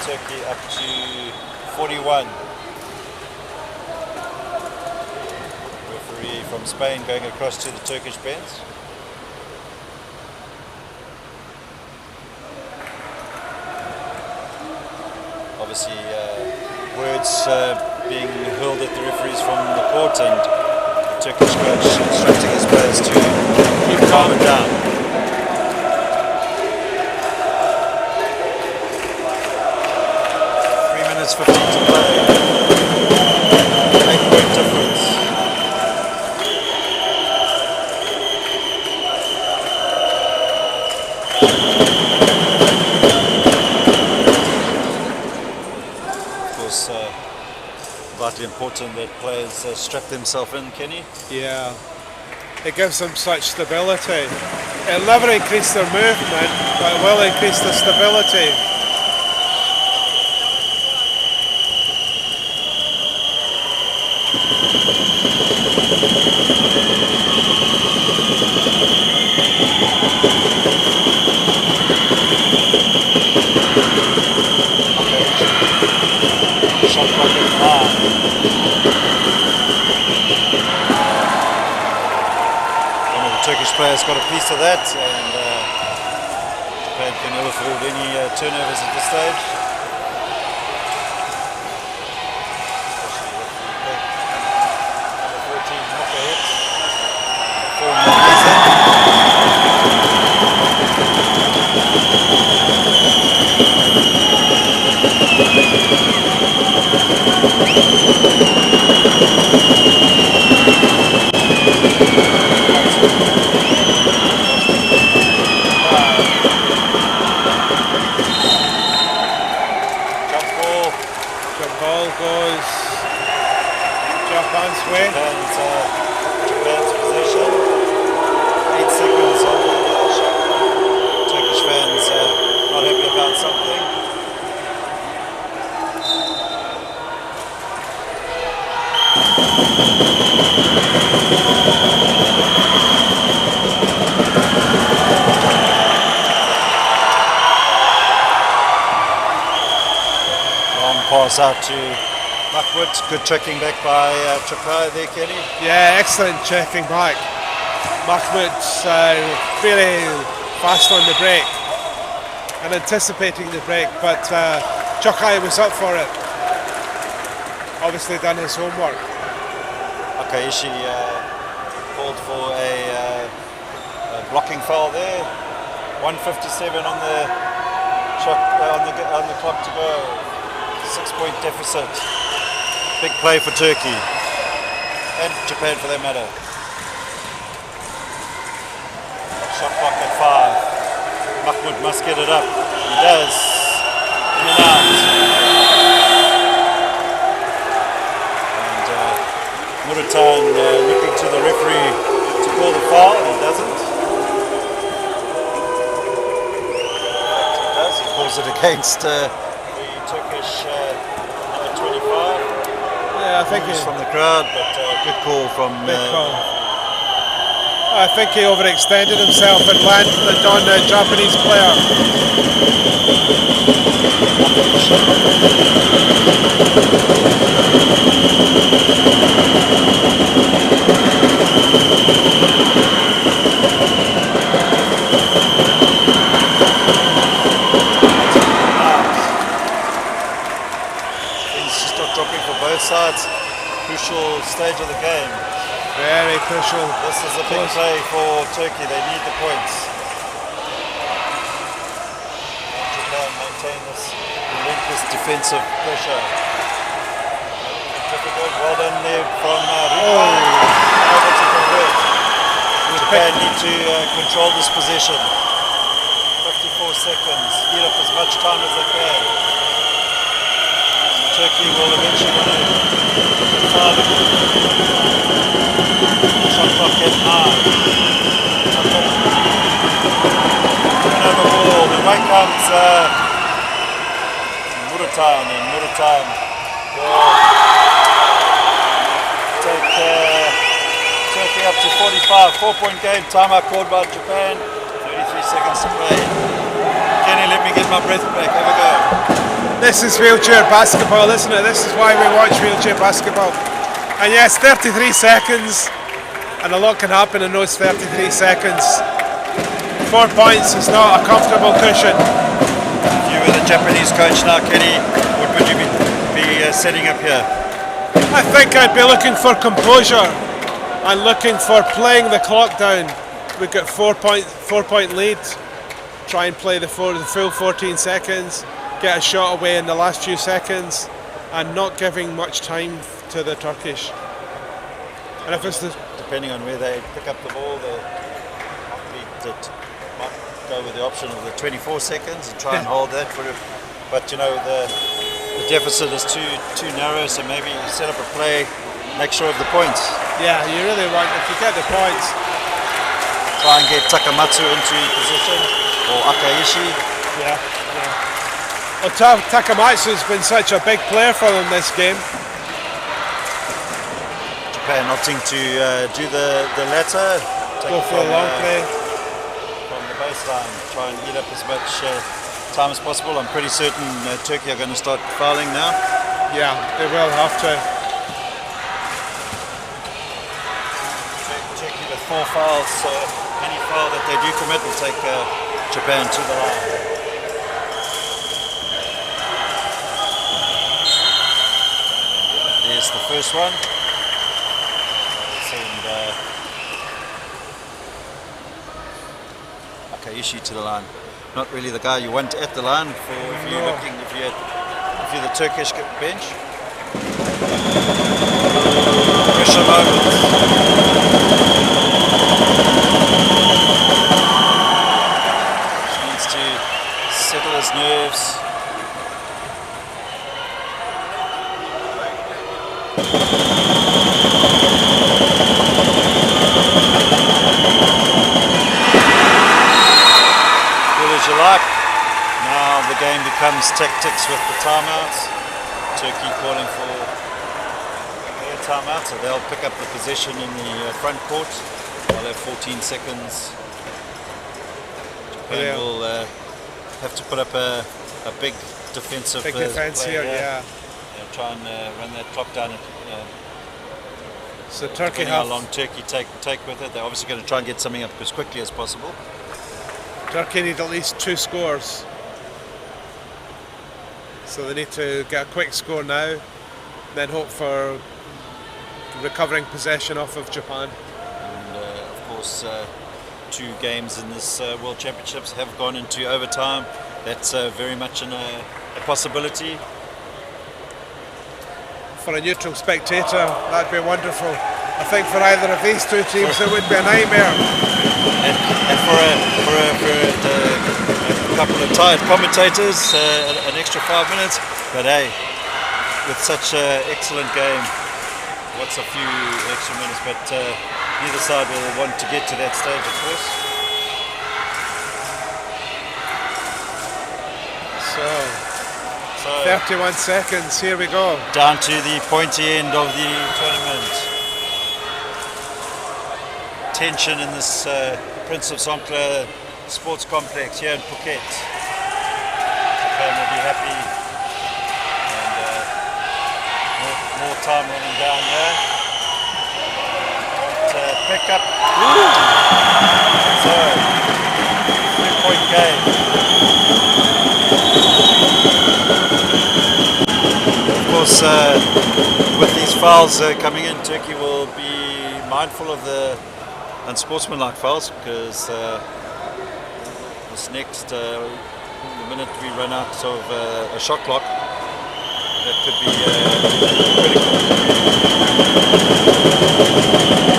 Turkey up to 41. Referee from Spain going across to the Turkish bench. Obviously words being hurled at the referees from the court, and the Turkish coach instructing his players to keep calm and down. 3 minutes 15 to play. 8-point difference. Vitally important that players strap themselves in, Kenny. Yeah, it gives them such stability. It'll never increase their movement, but it will increase their stability. Shot clock at 9. One of the Turkish players got a piece of that, and Japan can ill afford any turnovers at this stage. Especially with the big number 14 Muka hit. Form Jump ball goes Japan's way. Japan's possession. 8 seconds on the shot. Turkish fans not happy about something. Pass out to Mahmoud. Good checking back by Chokai there, Kenny. Yeah, excellent checking back. Mahmoud's really fast on the break and anticipating the break, but Chokai was up for it. Obviously done his homework. Akaishi called for a blocking foul there. 1:57 on the shot on the clock to go. 6-point deficit. Big play for Turkey and Japan for that matter. Shot clock at 5. Mahmoud must get it up. He does. In and out. And Muratan looking to the referee to call the foul. He doesn't. He does. He calls it against Turkish number 25. Yeah, I think he's from the crowd, but good call from. I think he overextended himself and landed on the Japanese player. Dropping for both sides. Crucial stage of the game. Very crucial. This is a big play for Turkey. They need the points. Japan maintain this relentless defensive pressure. Difficult. Well done there from Ripa. Able to convert. Japan need to control this possession. 54 seconds. Eat up as much time as they can. Turkey will eventually want to foul it. Shot clock at 9. Turnover ball. And away comes Muratan. And Muratan will take Turkey up to 45. 4-point game. Timeout called by Japan. 33 seconds to play. Kenny, let me get my breath back. Have a go. This is wheelchair basketball, isn't it? This is why we watch wheelchair basketball. And yes, 33 seconds, and a lot can happen in those 33 seconds. 4 points is not a comfortable cushion. If you were the Japanese coach now, Kenny, what would you be setting up here? I think I'd be looking for composure and looking for playing the clock down. We've got 4-point lead. Try and play the full 14 seconds. Get a shot away in the last few seconds and not giving much time to the Turkish. And if it's depending on where they pick up the ball, they might go with the option of the 24 seconds and try and hold that for it. But you know the deficit is too narrow, so maybe you set up a play, make sure of the points. Yeah, you really want, if you get the points, try and get Takamatsu into position or Akaishi. Yeah. Well, Takamatsu's been such a big player for them this game. Japan opting to do the latter. Go for a long play. From the baseline, try and eat up as much time as possible. I'm pretty certain Turkey are going to start fouling now. Yeah, they will have to. Turkey with 4 fouls, so any foul that they do commit will take Japan to the line. There's the first one. Send Akaishi to the line. Not really the guy you want at the line for if you're the Turkish bench. Pressure moment. He needs to settle his nerves. As you like. Now the game becomes tactics with the timeouts. Turkey calling for it. timeout, so they'll pick up the possession in the front court. They'll have 14 seconds. Japan will have to put up a big defensive defense play here, yeah. And try and run that clock down. So Turkey how long Turkey take with it. They're obviously going to try and get something up as quickly as possible. Turkey need at least 2 scores. So they need to get a quick score now, then hope for recovering possession off of Japan. And of course, 2 games in this World Championships have gone into overtime. That's very much a possibility. For a neutral spectator, that'd be wonderful. I think for either of these 2 teams, it would be a nightmare. And for a couple of tired commentators, an extra 5 minutes. But hey, with such an excellent game, what's a few extra minutes? But neither side will want to get to that stage, of course. So 31 seconds, here we go. Down to the pointy end of the tournament. Tension in this Prince of Songkla sports complex here in Phuket. Japan will be happy. And more time running down here. Pick up. So, 3-point game. Of course, with these fouls coming in, Turkey will be mindful of the unsportsmanlike fouls, because this next the minute we run out of a shot clock, that could be critical.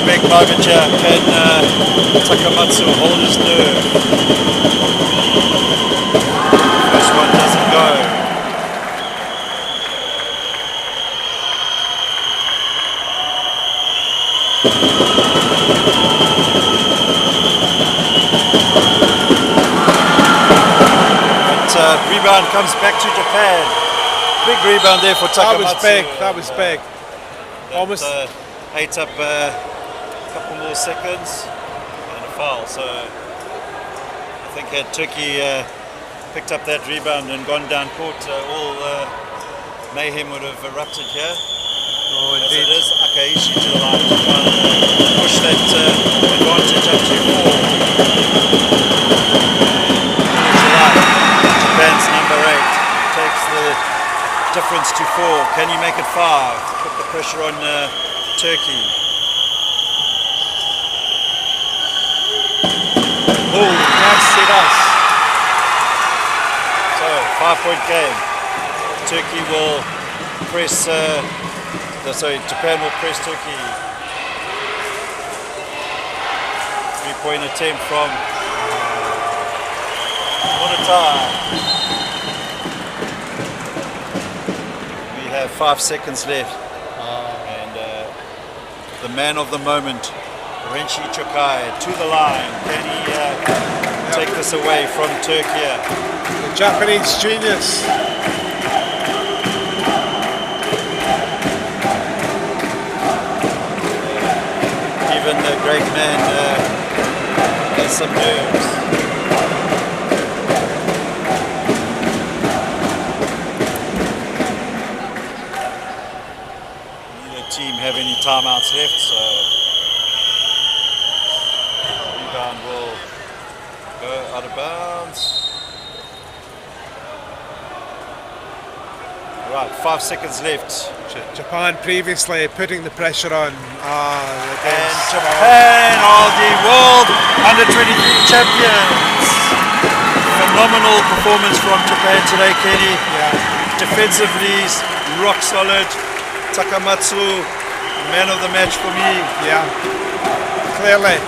Big moment here. Can Takamatsu hold his nerve? First one doesn't go. Rebound comes back to Japan. Big rebound there for Takamatsu. That was big. Almost ate up a couple more seconds and a foul. So I think had Turkey picked up that rebound and gone down court, all mayhem would have erupted here. Oh, indeed. As it is, Akaishi to the line to try and push that advantage up to 4. Japan's number 8 takes the difference to 4. Can you make it 5? Put the pressure on Turkey. Oh, yes, he does. So, 5-point game. Turkey will press. Japan will press Turkey. 3-point attempt from Monata. We have 5 seconds left, and the man of the moment, Renshi Chokai, to the line. Can he take this away from Turkey? The Japanese genius. Even the great man has some nerves. Team have any timeouts left, so rebound will go out of bounds. Right, 5 seconds left. Japan previously putting the pressure on. And Japan are the world under-23 champions. Phenomenal performance from Japan today, Kenny. Yeah. Defensively, rock solid. Takamatsu, man of the match for me. Yeah, clearly.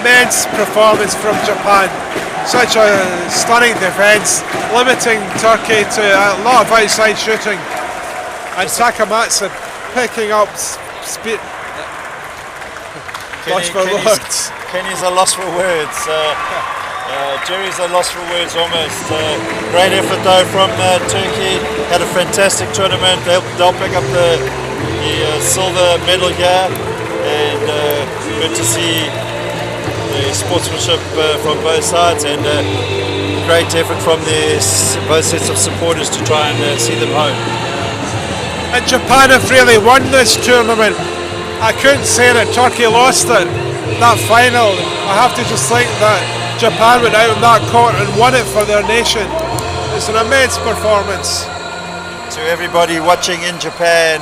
Immense performance from Japan. Such a stunning defence, limiting Turkey to a lot of outside shooting. And Takamatsu picking up speed. Lost for words. Kenny's a loss for words. Jerry's a loss for words almost. Great effort though from Turkey. Had a fantastic tournament. They'll pick up the the silver medal here, and good to see the sportsmanship from both sides, and great effort from both sets of supporters to try and see them home. And Japan have really won this tournament. I couldn't say that Turkey lost it, that final. I have to just think that Japan went out in that court and won it for their nation. It's an immense performance. To everybody watching in Japan,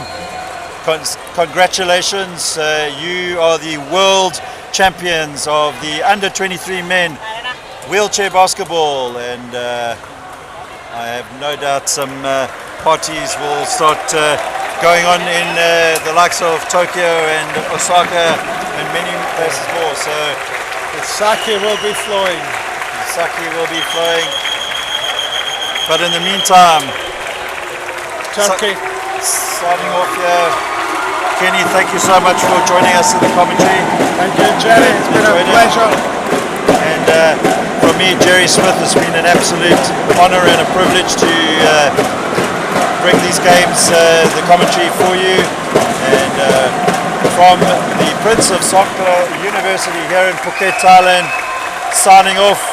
congratulations. You are the world champions of the under 23 men wheelchair basketball, and I have no doubt some parties will start going on in the likes of Tokyo and Osaka and many places more. So the sake will be flowing. The sake will be flowing. But in the meantime, Turkey starting off here. Kenny, thank you so much for joining us in the commentary. Thank you, Jerry. It's been a pleasure. And from me, Jerry Smith, it's been an absolute honour and a privilege to bring these games, the commentary for you. And from the Prince of Songkla University here in Phuket, Thailand, signing off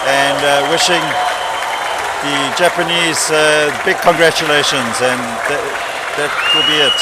and wishing the Japanese big congratulations, and that will be it.